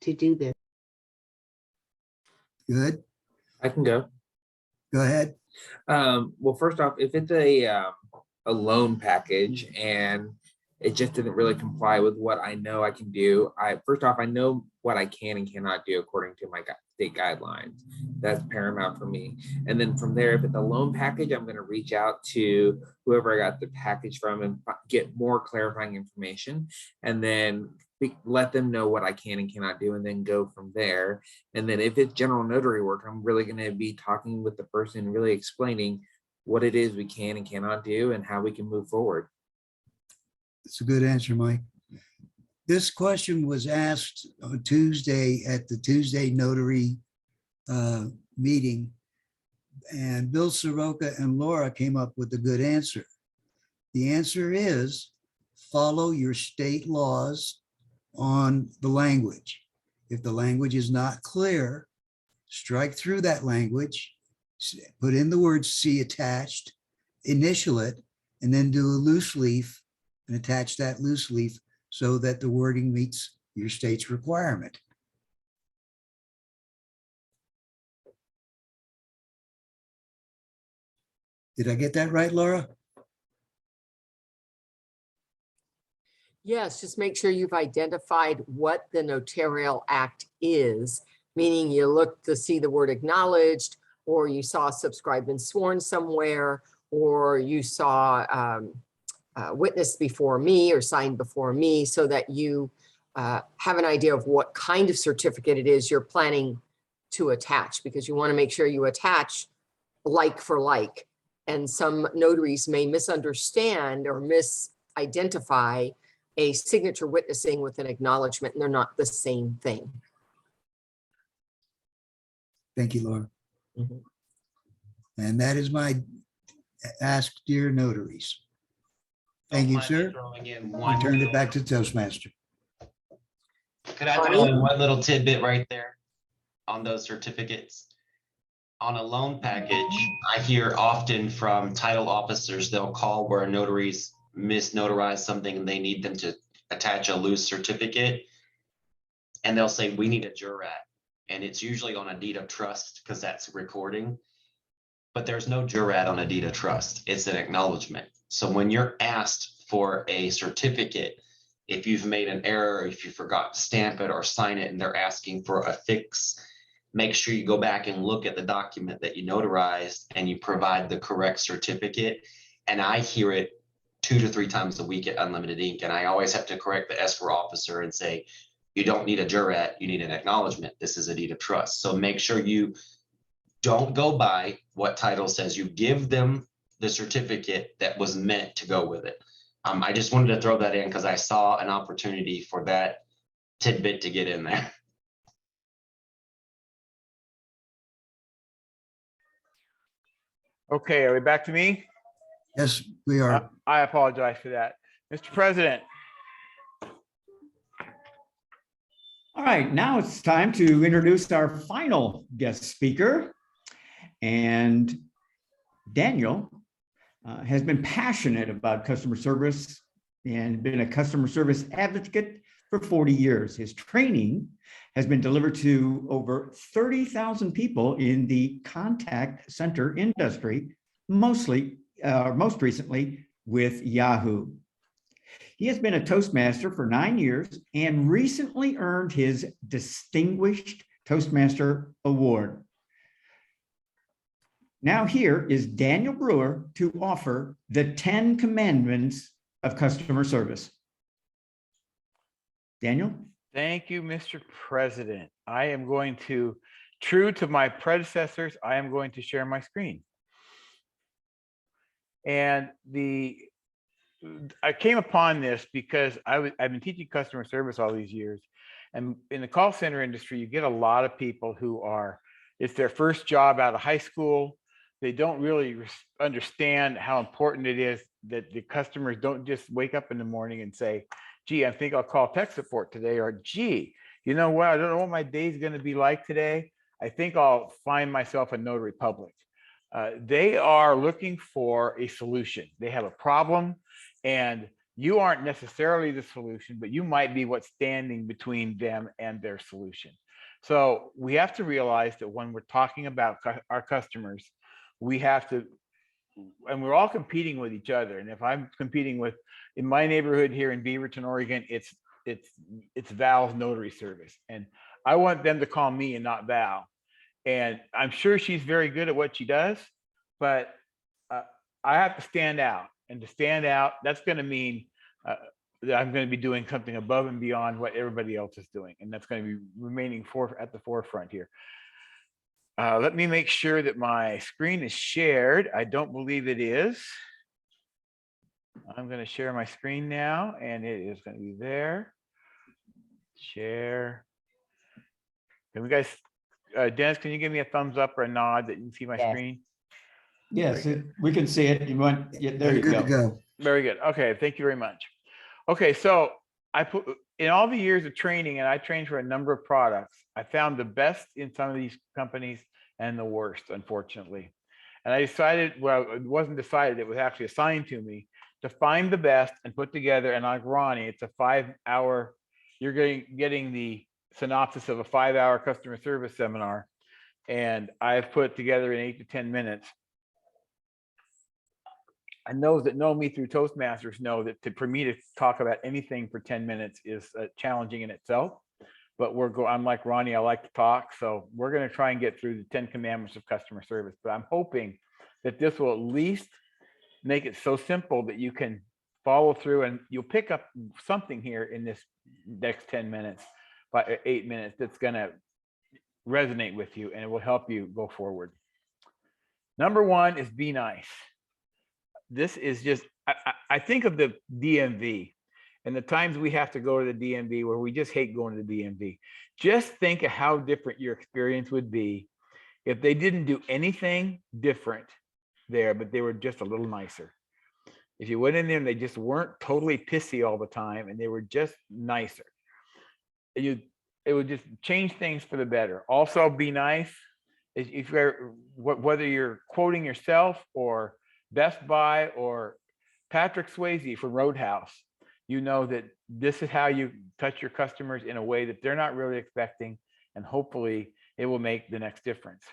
do this. Good, I can go. go ahead. Well, first off, if it's a loan package and it just didn't really comply with what I know I can do, first off, I know what I can and cannot do according to my state guidelines. That's paramount for me. And then from there, if it's a loan package, I'm going to reach out to whoever I got the package from and get more clarifying information, and then let them know what I can and cannot do, and then go from there. And then if it's general notary work, I'm really going to be talking with the person, really explaining what it is we can and cannot do and how we can move forward. That's a good answer, Mike. This question was asked on Tuesday at the Tuesday Notary meeting, and Bill Soroka and Laura came up with a good answer. The answer is follow your state laws on the language. If the language is not clear, strike through that language, put in the word "see attached," initial it, and then do a loose leaf and attach that loose leaf so that the wording meets your state's requirement. Did I get that right, Laura? Yes, just make sure you've identified what the notarial act is, meaning you look to see the word acknowledged, or you saw subscribed and sworn somewhere, or you saw witness before me or signed before me, so that you have an idea of what kind of certificate it is you're planning to attach, because you want to make sure you attach like for like. And some notaries may misunderstand or misidentify a signature witnessing with an acknowledgement, and they're not the same thing. Thank you, Laura. Mhm. And that is my ask, dear notaries. Thank you, sir. Throwing in I one turned it little- back to Toastmaster. Could I throw in one little tidbit right there on those certificates? On a loan package, I hear often from title officers, they'll call where notaries misnotarize something and they need them to attach a loose certificate. And they'll say, we need a jurat. And it's usually on a deed of trust because that's recording. But there's no jurat on a deed of trust. It's an acknowledgement. So when you're asked for a certificate, if you've made an error, if you forgot to stamp it or sign it, and they're asking for a fix, make sure you go back and look at the document that you notarized and you provide the correct certificate. And I hear it 2 to 3 times a week at Unlimited Ink. And I always have to correct the escrow officer and say, you don't need a jurat, you need an acknowledgement. This is a deed of trust. So make sure you don't go by what title says. You give them the certificate that was meant to go with it. I just wanted to throw that in because I saw an opportunity for that tidbit to get in there. Okay, are we back to me? Yes, we are. I apologize for that. Mr. President. All right, now it's time to introduce our final guest speaker. And Daniel has been passionate about customer service and been a customer service advocate for 40 years. His training has been delivered to over 30,000 people in the contact center industry, most recently with Yahoo. He has been a Toastmaster for 9 years and recently earned his Distinguished Toastmaster Award. Now here is Daniel Brewer to offer the 10 commandments of customer service. Daniel? Thank you, Mr. President. I am going to, true to my predecessors, I am going to share my screen. And I came upon this because I've been teaching customer service all these years. And in the call center industry, you get a lot of people who it's their first job out of high school. They don't really understand how important it is that the customers don't just wake up in the morning and say, gee, I think I'll call tech support today, or gee, you know what, I don't know what my day's going to be like today. I think I'll find myself a notary public. They are looking for a solution. They have a problem, and you aren't necessarily the solution, but you might be what's standing between them and their solution. So we have to realize that when we're talking about our customers, we have to, and we're all competing with each other. And if I'm competing with, in my neighborhood here in Beaverton, Oregon, it's Val's notary service, and I want them to call me and not Val. And I'm sure she's very good at what she does, but I have to stand out. And to stand out, that's going to mean that I'm going to be doing something above and beyond what everybody else is doing. And that's going to be remaining at the forefront here. Let me make sure that my screen is shared. I don't believe it is. I'm going to share my screen now, and it is going to be there. Share. Can we guys, Dennis, can you give me a thumbs up or a nod that you can see my Yes. screen? Yes, we can see it. You want, yeah, there you Good to go. go. Very good. Okay, thank you very much. Okay, so I put in all the years of training, and I trained for a number of products, I found the best in some of these companies and the worst, unfortunately. And I decided, well, it wasn't decided, it was actually assigned to me to find the best and put together, and like Ronnie, it's a 5-hour, you're getting the synopsis of a 5-hour customer service seminar. And I've put together in 8 to 10 minutes. And those that know me through Toastmasters know that for me to talk about anything for 10 minutes is challenging in itself. But I'm like Ronnie, I like to talk. So we're going to try and get through the 10 commandments of customer service. But I'm hoping that this will at least make it so simple that you can follow through, and you'll pick up something here in this next 10 minutes, 8 minutes, that's going to resonate with you, and it will help you go forward. Number one is be nice. This is just, I think of the DMV and the times we have to go to the DMV where we just hate going to the DMV. Just think of how different your experience would be if they didn't do anything different there, but they were just a little nicer. If you went in there and they just weren't totally pissy all the time and they were just nicer, it would just change things for the better. Also, be nice. If you're, whether you're quoting yourself or Best Buy or Patrick Swayze from Roadhouse, you know that this is how you touch your customers in a way that they're not really expecting, and hopefully it will make the next difference.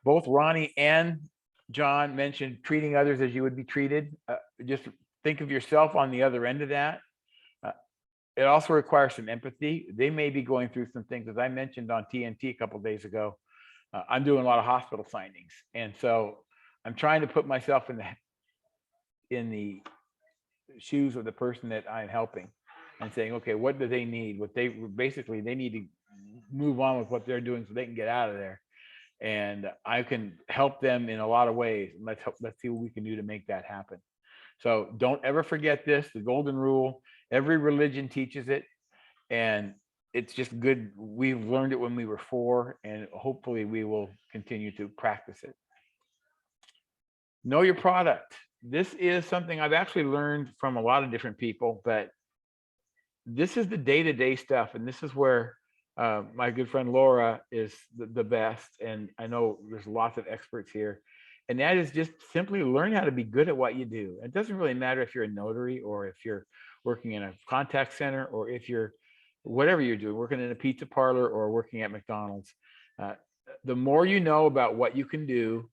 Both Ronnie and John mentioned treating others as you would be treated. Just think of yourself on the other end of that. It also requires some empathy. They may be going through some things, as I mentioned on TNT a couple of days ago. I'm doing a lot of hospital signings, and so I'm trying to put myself in the shoes of the person that I'm helping, and saying, okay, what do they need? What they need to move on with what they're doing so they can get out of there, and I can help them in a lot of ways. Let's see what we can do to make that happen. So don't ever forget this, the golden rule. Every religion teaches it, and it's just good. We've learned it when we were 4, and hopefully we will continue to practice it. Know your product. This is something I've actually learned from a lot of different people, but this is the day-to-day stuff. And this is where my good friend Laura is the best. And I know there's lots of experts here. And that is just simply learn how to be good at what you do. It doesn't really matter if you're a notary or if you're working in a contact center, or if you're, whatever you're doing, working in a pizza parlor or working at McDonald's. The more you know about what you can do,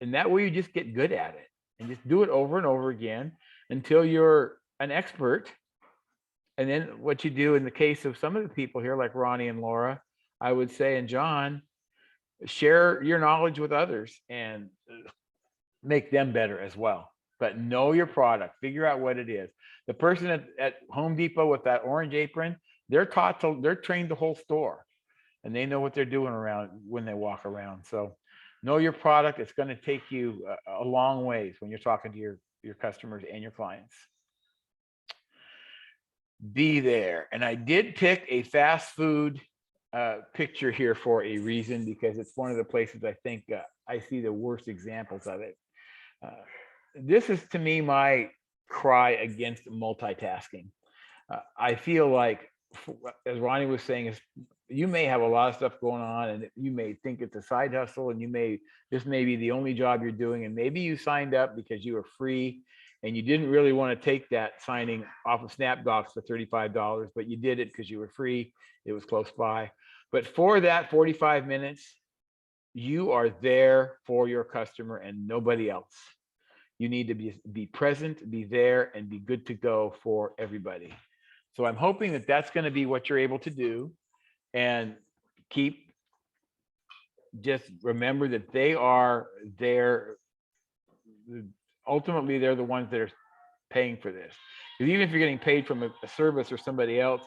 and that way you just get good at it, and just do it over and over again until you're an expert. And then what you do in the case of some of the people here, like Ronnie and Laura, I would say, and John, share your knowledge with others and make them better as well. But know your product, figure out what it is. The person at Home Depot with that orange apron, they're trained the whole store, and they know what they're doing around when they walk around. So Know your product. It's going to take you a long ways when you're talking to your customers and your clients. Be there. And I did pick a fast food picture here for a reason, because it's one of the places I think I see the worst examples of it. This is, to me, my cry against multitasking. I feel like, as Ronnie was saying, is you may have a lot of stuff going on, and you may think it's a side hustle, and this may be the only job you're doing, and maybe you signed up because you were free and you didn't really want to take that signing off of SnapDocs for $35, but you did it because you were free. It was close by. But for that 45 minutes, you are there for your customer and nobody else. You need to be present, be there, and be good to go for everybody. So I'm hoping that that's going to be what you're able to do, and just remember that they are there. Ultimately, they're the ones that are paying for this. Because even if you're getting paid from a service or somebody else,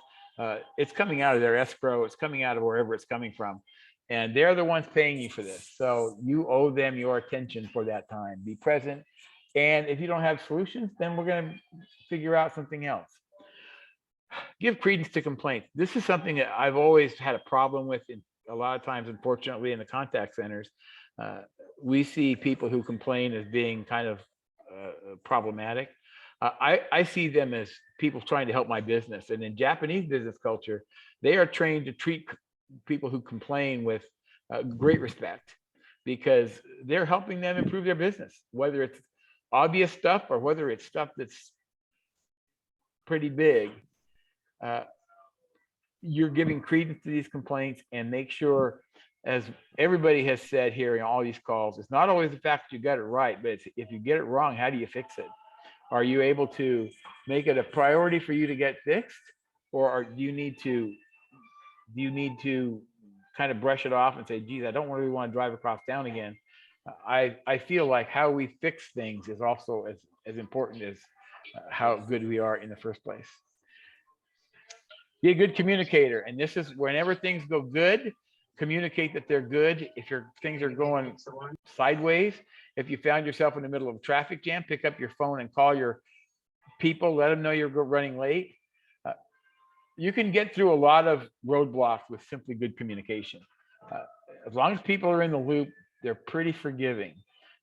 it's coming out of their escrow. It's coming out of wherever it's coming from. And they're the ones paying you for this. So you owe them your attention for that time. Be present. And if you don't have solutions, then we're going to figure out something else. Give credence to complaints. This is something that I've always had a problem with. A lot of times, unfortunately, in the contact centers, we see people who complain as being kind of problematic. I see them as people trying to help my business. And in Japanese business culture, they are trained to treat people who complain with great respect, because they're helping them improve their business, whether it's obvious stuff or whether it's stuff that's pretty big. You're giving credence to these complaints, and make sure, as everybody has said here in all these calls, it's not always the fact that you got it right, but it's, if you get it wrong, how do you fix it? Are you able to make it a priority for you to get fixed, or do you need to kind of brush it off and say, geez, I don't really want to drive across town again? I feel like how we fix things is also as important as how good we are in the first place. Be a good communicator. And this is whenever things go good, communicate that they're good. If your things are going sideways, if you found yourself in the middle of a traffic jam, pick up your phone and call your people, let them know you're running late. You can get through a lot of roadblocks with simply good communication. As long as people are in the loop, they're pretty forgiving.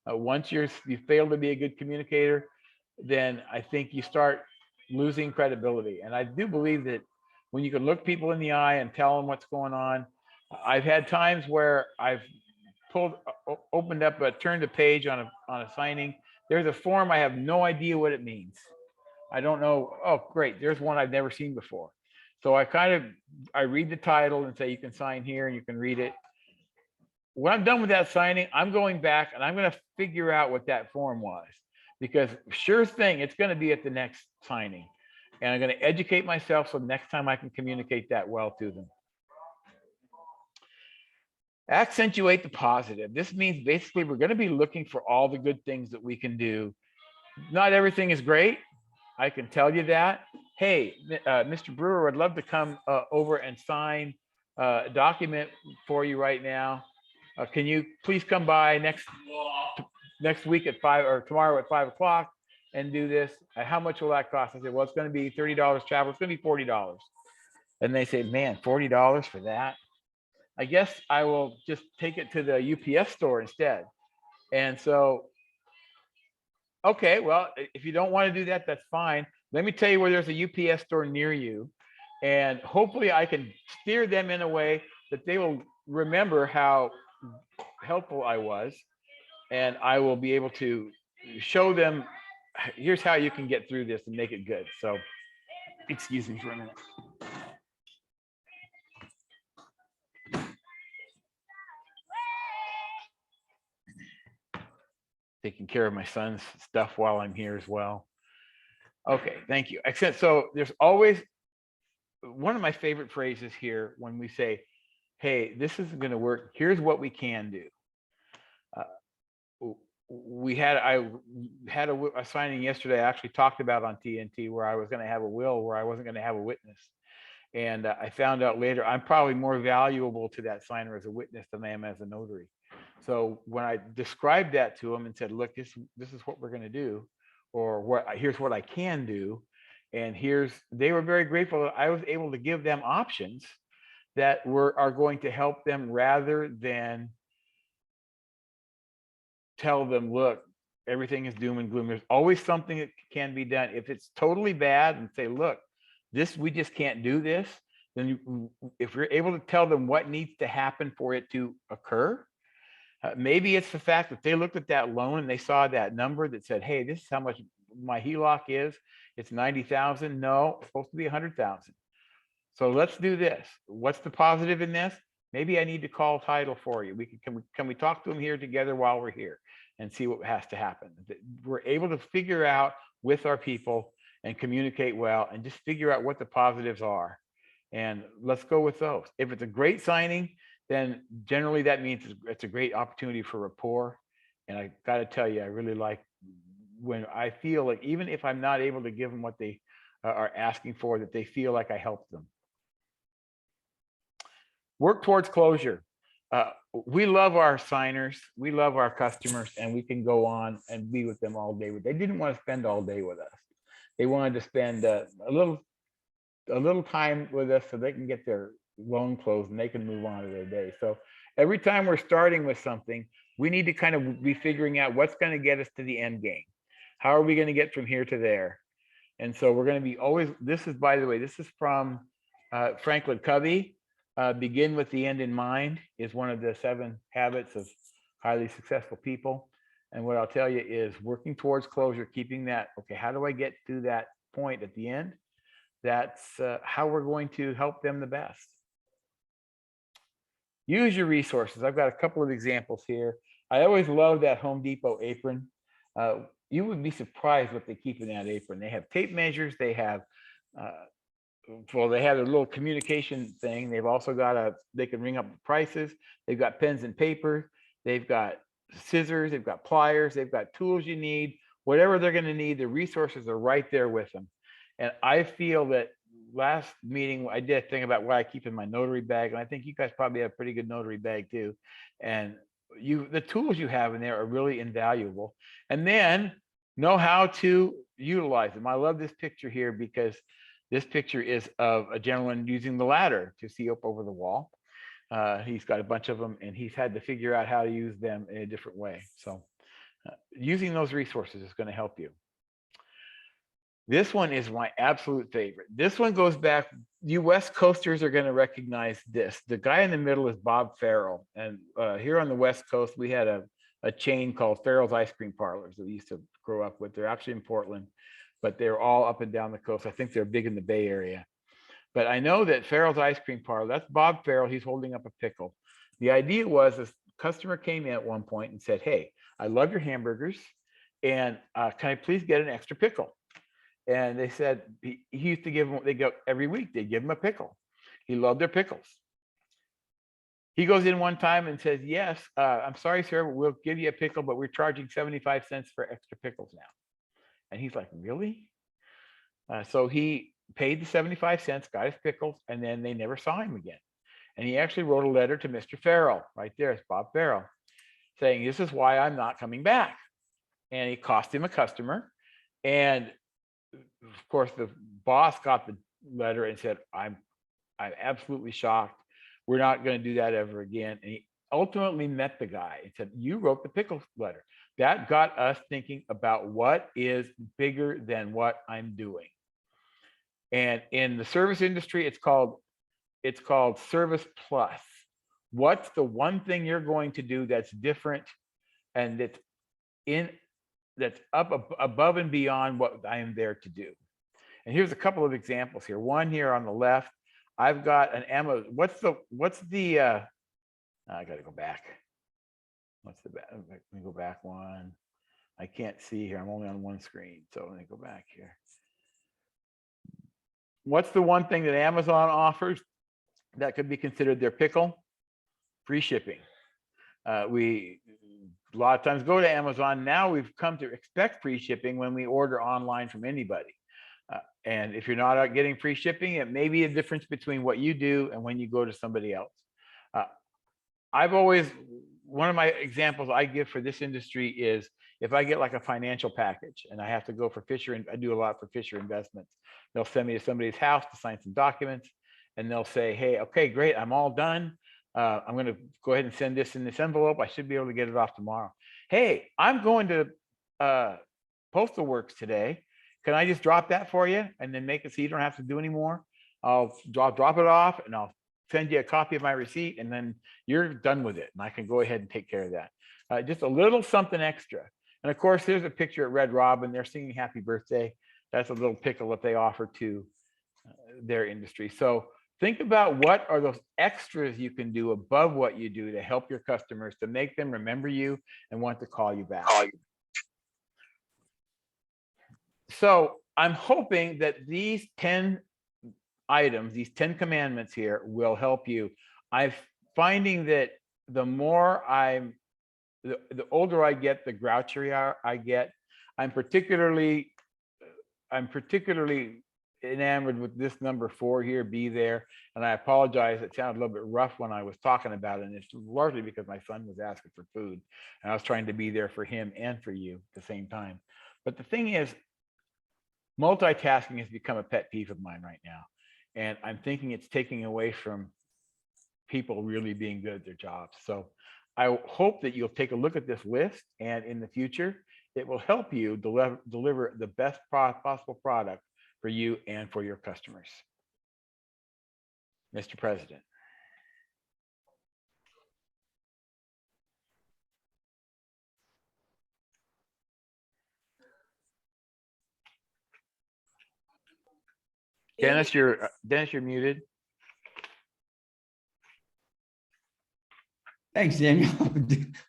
Once you fail to be a good communicator, then I think you start losing credibility. And I do believe that when you can look people in the eye and tell them what's going on, I've had times where I've opened up turned a page on a signing. There's a form, I have no idea what it means. I don't know. Oh, great. There's one I've never seen before. So I read the title and say, you can sign here and you can read it. When I'm done with that signing, I'm going back and I'm going to figure out what that form was, because sure thing, it's going to be at the next signing. And I'm going to educate myself so next time I can communicate that well to them. Accentuate the positive. This means basically we're going to be looking for all the good things that we can do. Not everything is great. I can tell you that. Hey, Mr. Brewer, I'd love to come over and sign a document for you right now. Can you please come by next week at 5 or tomorrow at 5 o'clock and do this? How much will that cost? I said, well, it's going to be $30 travel. It's going to be $40. And they say, man, $40 for that? I guess I will just take it to the UPS store instead. And so, okay, well, if you don't want to do that, that's fine. Let me tell you where there's a UPS store near you. And hopefully I can steer them in a way that they will remember how helpful I was. And I will be able to show them, here's how you can get through this and make it good. So, excuse me for a minute. Taking care of my son's stuff while I'm here as well. Okay, thank you. Except so there's always one of my favorite phrases here when we say, hey, this isn't going to work. Here's what we can do. I had a signing yesterday. I actually talked about on TNT where I was going to have a will where I wasn't going to have a witness. And I found out later I'm probably more valuable to that signer as a witness than I am as a notary. So when I described that to them and said, look, this is what we're going to do, or here's what I can do. And they were very grateful that I was able to give them options that are going to help them, rather than tell them, look, everything is doom and gloom. There's always something that can be done. If it's totally bad, and say, look, we just can't do this, then if you're able to tell them what needs to happen for it to occur, maybe it's the fact that they looked at that loan and they saw that number that said, hey, this is how much my HELOC is. It's 90,000. No, it's supposed to be 100,000. So let's do this. What's the positive in this? Maybe I need to call title for you. Can we talk to them here together while we're here and see what has to happen? We're able to figure out with our people and communicate well and just figure out what the positives are. And let's go with those. If it's a great signing, then generally that means it's a great opportunity for rapport. And I got to tell you, I really like when I feel like, even if I'm not able to give them what they are asking for, that they feel like I helped them. Work towards closure. We love our signers, we love our customers, and we can go on and be with them all day. They didn't want to spend all day with us. They wanted to spend a little time with us so they can get their loan closed and they can move on to their day. So every time we're starting with something, we need to kind of be figuring out what's going to get us to the end game. How are we going to get from here to there? And so we're going to be always, this is, by the way, this is from Franklin Covey. Begin with the end in mind is one of the 7 habits of highly successful people. And what I'll tell you is working towards closure, keeping that, okay, how do I get to that point at the end? That's how we're going to help them the best. Use your resources. I've got a couple of examples here. I always love that Home Depot apron. You would be surprised what they keep in that apron. They have tape measures. They have they have a little communication thing. They've also got they can ring up the prices. They've got pens and paper. They've got scissors. They've got pliers. They've got tools you need. Whatever they're going to need, the resources are right there with them. And I feel that last meeting, I did a thing about what I keep in my notary bag. And I think you guys probably have a pretty good notary bag too. And the tools you have in there are really invaluable. And then know how to utilize them. I love this picture here because this picture is of a gentleman using the ladder to see up over the wall. He's got a bunch of them and he's had to figure out how to use them in a different way. So using those resources is going to help you. This one is my absolute favorite. This one goes back, you West Coasters are going to recognize this. The guy in the middle is Bob Farrell. And here on the West Coast, we had a chain called Farrell's Ice Cream Parlors that we used to grow up with. They're actually in Portland, but they're all up and down the coast. I think they're big in the Bay Area. But I know that Farrell's Ice Cream Parlor, that's Bob Farrell. He's holding up a pickle. The idea was this customer came in at one point and said, hey, I love your hamburgers. And can I please get an extra pickle? And they said he used to give them, they go every week, they give him a pickle. He loved their pickles. He goes in one time and says, yes, I'm sorry, sir, we'll give you a pickle, but we're charging 75 cents for extra pickles now. And he's like, really? So he paid the 75 cents, got his pickles, and then they never saw him again. And he actually wrote a letter to Mr. Farrell, right there, it's Bob Farrell, saying, this is why I'm not coming back. And it cost him a customer. And of course, the boss got the letter and said, I'm absolutely shocked. We're not going to do that ever again. And he ultimately met the guy and said, you wrote the pickle letter. That got us thinking about what is bigger than what I'm doing. And in the service industry, it's called Service Plus. What's the one thing you're going to do that's different and that's up above and beyond what I am there to do? And here's a couple of examples here. One here on the left, I've got an Amazon. What's the I got to go back. What's the back? Let me go back one. I can't see here. I'm only on one screen. So let me go back here. What's the one thing that Amazon offers that could be considered their pickle? Free shipping. We a lot of times go to Amazon. Now we've come to expect free shipping when we order online from anybody. And if you're not getting free shipping, it may be a difference between what you do and when you go to somebody else. I've always one of my examples I give for this industry is if I get like a financial package and I have to go for Fisher, and I do a lot for Fisher Investments, they'll send me to somebody's house to sign some documents, and they'll say, hey, okay, great, I'm all done. I'm going to go ahead and send this in this envelope. I should be able to get it off tomorrow. Hey, I'm going to Postal Works today. Can I just drop that for you and then make it so you don't have to do any more? I'll drop it off and I'll send you a copy of my receipt, and then you're done with it. And I can go ahead and take care of that. Just a little something extra. And of course, there's a picture at Red Robin. They're singing happy birthday. That's a little pickle that they offer to their industry. So think about what are those extras you can do above what you do to help your customers, to make them remember you and want to call you back. So I'm hoping that these 10 items, these 10 commandments here will help you. I'm finding that the older I get, the grouchier I get. I'm particularly enamored with this number 4 here, be there. And I apologize, it sounded a little bit rough when I was talking about it. And it's largely because my son was asking for food and I was trying to be there for him and for you at the same time. But the thing is, multitasking has become a pet peeve of mine right now. And I'm thinking it's taking away from people really being good at their jobs. So I hope that you'll take a look at this list, and in the future, it will help you deliver the best possible product for you and for your customers. Mr. President. Dennis, you're muted. Thanks, Daniel.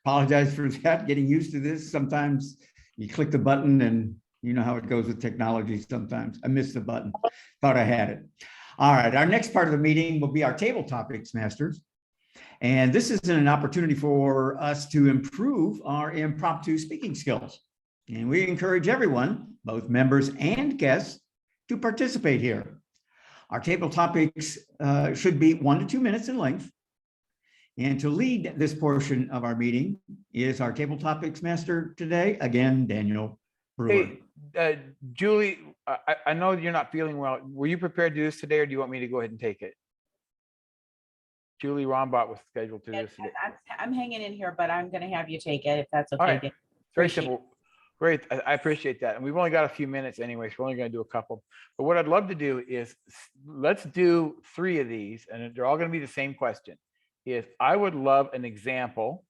Apologize for that, getting used to this. Sometimes you click the button and you know how it goes with technology sometimes. I missed the button, thought I had it. All right, our next part of the meeting will be our table topics, masters. And this is an opportunity for us to improve our impromptu speaking skills. And we encourage everyone, both members and guests, to participate here. Our table topics should be 1 to 2 minutes in length. And to lead this portion of our meeting is our table topics master today, again, Daniel Brewer. Hey, Julie, I know you're not feeling well. Were you prepared to do this today, or do you want me to go ahead and take it? Julie Rombot was scheduled to do this today. I'm hanging in here, but I'm going to have you take it if that's All okay. right. Very Appreciate simple. Great. I appreciate that. And we've only got a few minutes anyway, so we're only going to do a couple. But what I'd love to do is let's do 3 of these, and they're all going to be the same question. Is I would love an example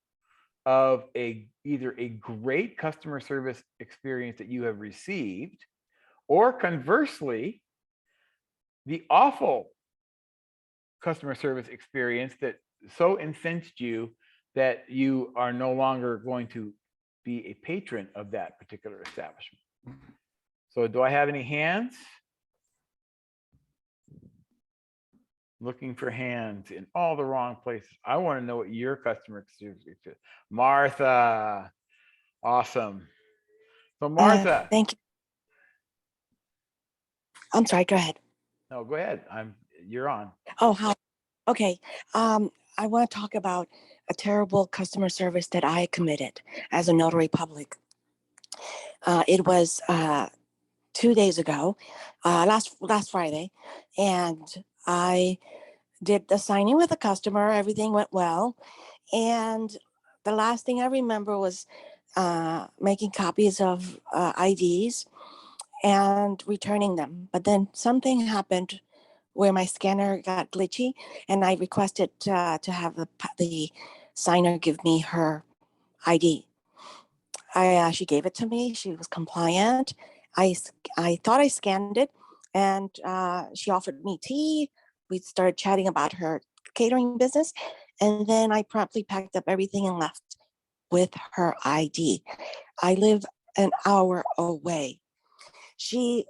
of either a great customer service experience that you have received, or conversely, the awful customer service experience that so incensed you that you are no longer going to be a patron of that particular establishment. So do I have any hands? Looking for hands in all the wrong places. I want to know what your customer experience is. Martha, awesome. So Martha. Thank you. I'm sorry, go ahead. No, go ahead. You're on. Oh, hi. Okay. I want to talk about a terrible customer service that I committed as a notary public. It was 2 days ago, last Friday, and I did the signing with the customer. Everything went well, and the last thing I remember was making copies of IDs and returning them. But then something happened where my scanner got glitchy, and I requested to have the signer give me her ID. She gave it to me. She was compliant. I thought I scanned it, and she offered me tea. We started chatting about her catering business, and then I promptly packed up everything and left with her ID. I live an hour away. She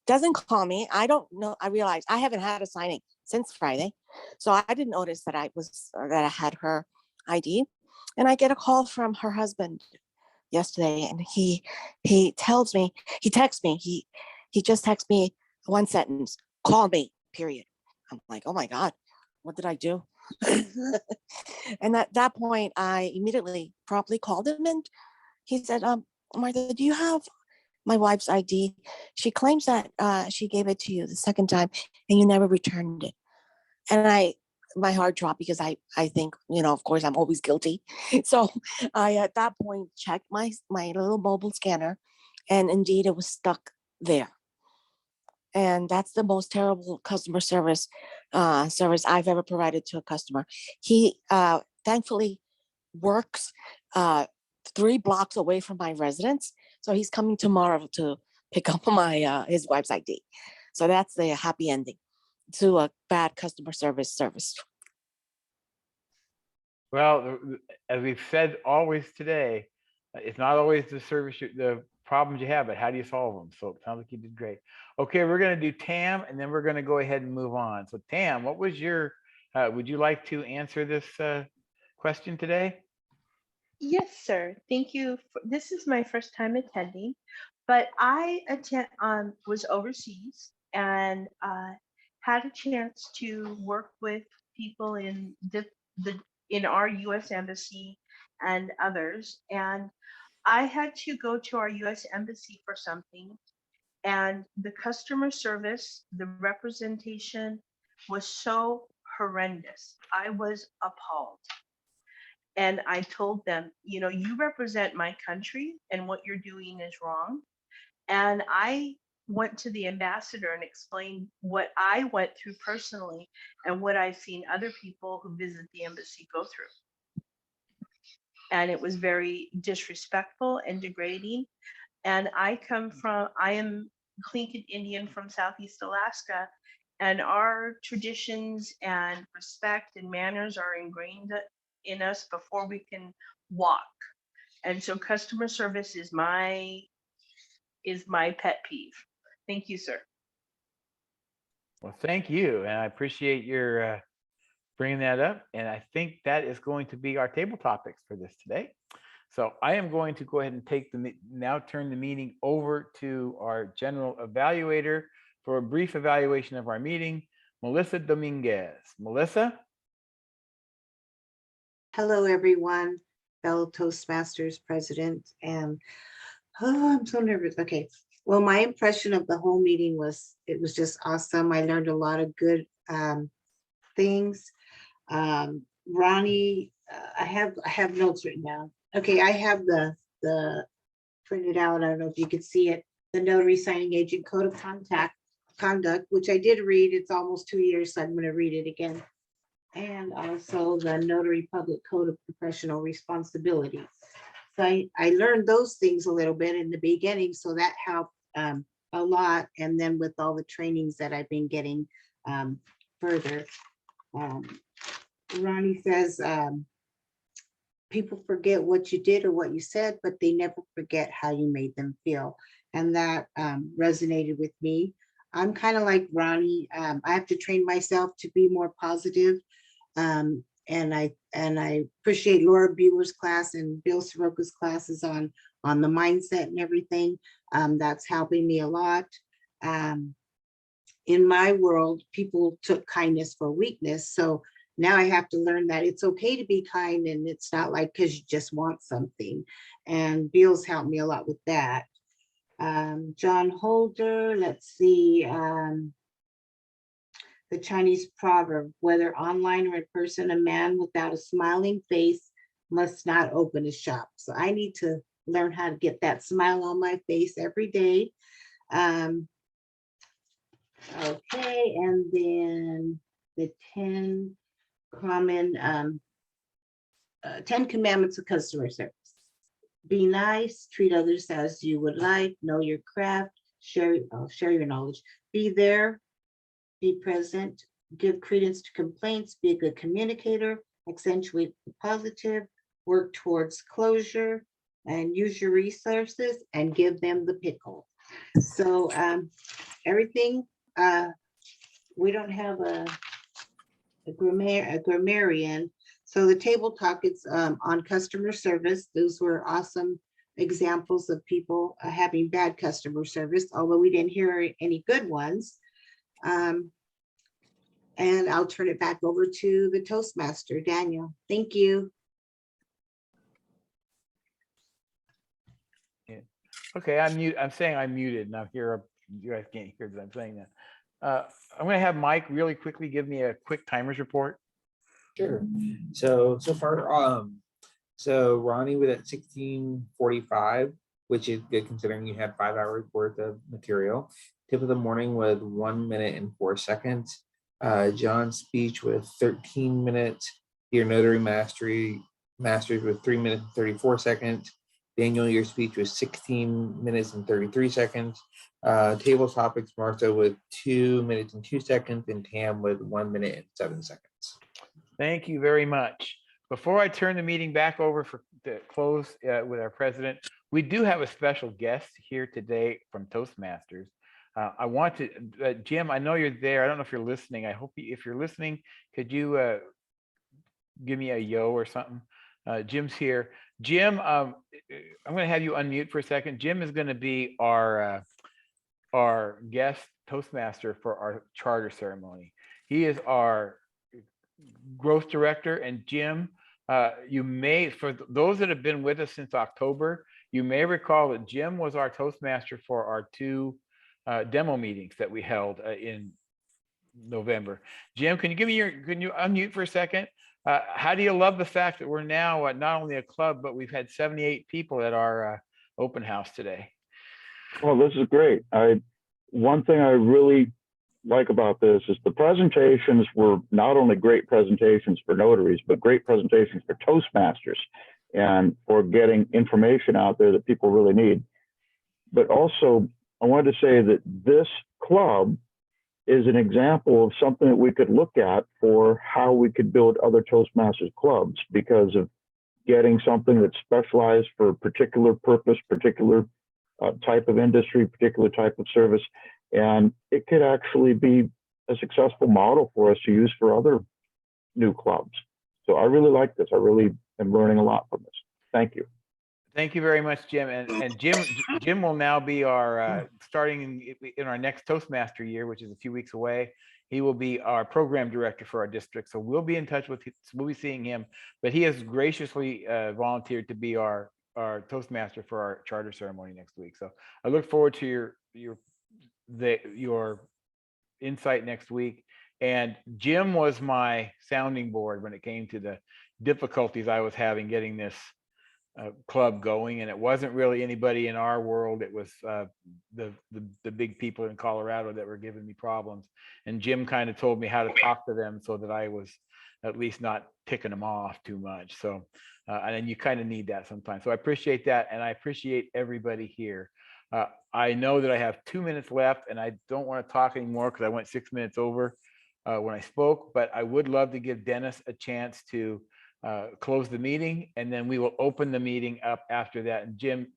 doesn't call me. I don't know. I realized I haven't had a signing since Friday, so I didn't notice that I had her ID. And I get a call from her husband yesterday, and he texts me. He just texts me one sentence: "Call me." Period. I'm like, oh my God, what did I do? And at that point, I immediately promptly called him and he said, Martha, do you have my wife's ID? She claims that she gave it to you the second time and you never returned it. And my heart dropped because I think, of course, I'm always guilty. So I, at that point, checked my little mobile scanner, and indeed it was stuck there. And that's the most terrible customer service I've ever provided to a customer. He thankfully works 3 blocks away from my residence, so he's coming tomorrow to pick up my his wife's ID. So that's the happy ending to a bad customer service. Well, as we've said always today, it's not always the the problems you have, but how do you solve them? So it sounds like you did great. Okay, we're going to do Tam, and then we're going to go ahead and move on. So Tam, what was your, would you like to answer this question today? Yes, sir. Thank you. This is my first time attending, but I was overseas and had a chance to work with people in in our U.S. Embassy and others. And I had to go to our U.S. Embassy for something, and the customer service, the representation was so horrendous. I was appalled. And I told them, you represent my country and what you're doing is wrong. And I went to the ambassador and explained what I went through personally and what I've seen other people who visit the embassy go through. And it was very disrespectful and degrading. And I am Tlingit Indian from Southeast Alaska, and our traditions and respect and manners are ingrained in us before we can walk. And so customer service is my pet peeve. Thank you, sir. Well, thank you. And I appreciate your bringing that up. And I think that is going to be our table topics for this today. So I am going to go ahead and now turn the meeting over to our general evaluator for a brief evaluation of our meeting, Melissa Dominguez. Melissa? Hello, everyone, fellow Toastmasters president. And I'm so nervous. Okay. Well, my impression of the whole meeting was, it was just awesome. I learned a lot of good things. Ronnie, I have notes written down. Okay, I have the printed out. I don't know if you could see it. The Notary Signing Agent Code of Conduct, which I did read. It's almost 2 years, so I'm going to read it again. And also the Notary Public Code of Professional Responsibility. So I learned those things a little bit in the beginning, so that helped a lot. And then with all the trainings that I've been getting further. Ronnie says, people forget what you did or what you said, but they never forget how you made them feel. And that resonated with me. I'm kind of like Ronnie. I have to train myself to be more positive. And I appreciate Laura Brewer's class and Bill Soroka's classes on the mindset and everything. That's helping me a lot. In my world, people took kindness for weakness. So now I have to learn that it's okay to be kind, and it's not like because you just want something. And Bill's helped me a lot with that. John Holder, let's see. The Chinese proverb, whether online or in person, a man without a smiling face must not open a shop. So I need to learn how to get that smile on my face every day. Okay, and then the 10 commandments of customer service. Be nice, treat others as you would like, know your craft, share your knowledge, be there, be present, give credence to complaints, be a good communicator, accentuate the positive, work towards closure, and use your resources and give them the pickle. So everything, we don't have a grammarian. So the table talk, it's on customer service. Those were awesome examples of people having bad customer service, although we didn't hear any good ones. And I'll turn it back over to the Toastmaster, Daniel. Thank you. Okay, I'm saying I'm muted and I'm here. You guys can't hear that I'm saying that. I'm gonna have Mike really quickly give me a quick timers report. Sure. So far, so Ronnie was at 16:45, which is good considering you had 5 hours worth of material. Tip of the morning with 1 minute and 4 seconds. John's speech with 13 minutes. Your notary masters with 3 minutes and 34 seconds. Daniel, your speech was 16 minutes and 33 seconds. Table topics, Martha with 2 minutes and 2 seconds, and Tam with 1 minute and 7 seconds. Thank you very much. Before I turn the meeting back over to close with our president, we do have a special guest here today from Toastmasters. I want to, Jim, I know you're there. I don't know if you're listening. I hope if you're listening, could you give me a yo or something? Jim's here. Jim, I'm going to have you unmute for a second. Jim is going to be our guest Toastmaster for our charter ceremony. He is our growth director. And Jim, you may, for those that have been with us since October, you may recall that Jim was our Toastmaster for our 2 demo meetings that we held in November. Jim, can you unmute for a second? How do you love the fact that we're now not only a club, but we've had 78 people at our open house today? Well, this is great. One thing I really like about this is the presentations were not only great presentations for notaries, but great presentations for Toastmasters and for getting information out there that people really need. But also, I wanted to say that this club is an example of something that we could look at for how we could build other Toastmasters clubs, because of getting something that's specialized for a particular purpose, particular type of industry, particular type of service. And it could actually be a successful model for us to use for other new clubs. So I really like this. I really am learning a lot from this. Thank you. Thank you very much, Jim. And Jim will now be our starting in our next Toastmaster year, which is a few weeks away. He will be our program director for our district. So we'll be in touch with him. We'll be seeing him, but he has graciously volunteered to be our Toastmaster for our charter ceremony next week. So I look forward to your insight next week. And Jim was my sounding board when it came to the difficulties I was having getting this club going, and it wasn't really anybody in our world. It was the big people in Colorado that were giving me problems, and Jim kind of told me how to talk to them so that I was at least not ticking them off too much. So and then you kind of need that sometimes. So I appreciate that, and I appreciate everybody here. I know that I have 2 minutes left, and I don't want to talk anymore because I went 6 minutes over when I spoke, but I would love to give Dennis a chance to close the meeting, and then we will open the meeting up after that. And Jim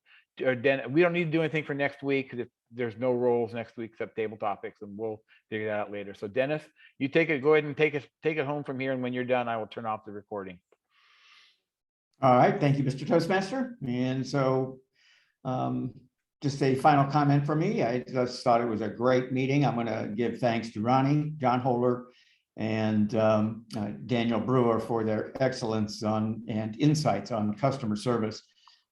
or Dennis, we don't need to do anything for next week because there's no roles next week except table topics, and we'll figure that out later. So Dennis, you take it. Go ahead and take it home from here, and when you're done, I will turn off the recording. All right, thank you, Mr. Toastmaster. And so just a final comment from me. I just thought it was a great meeting. I'm going to give thanks to Ronnie, John Holler, and Daniel Brewer for their excellence and insights on customer service.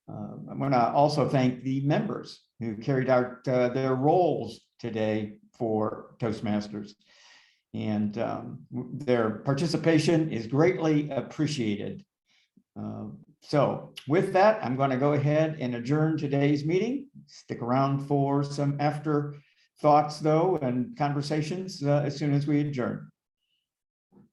I'm going to also thank the members who carried out their roles today for Toastmasters. And their participation is greatly appreciated. So with that, I'm going to go ahead and adjourn today's meeting. Stick around for some after thoughts, though, and conversations as soon as we adjourn.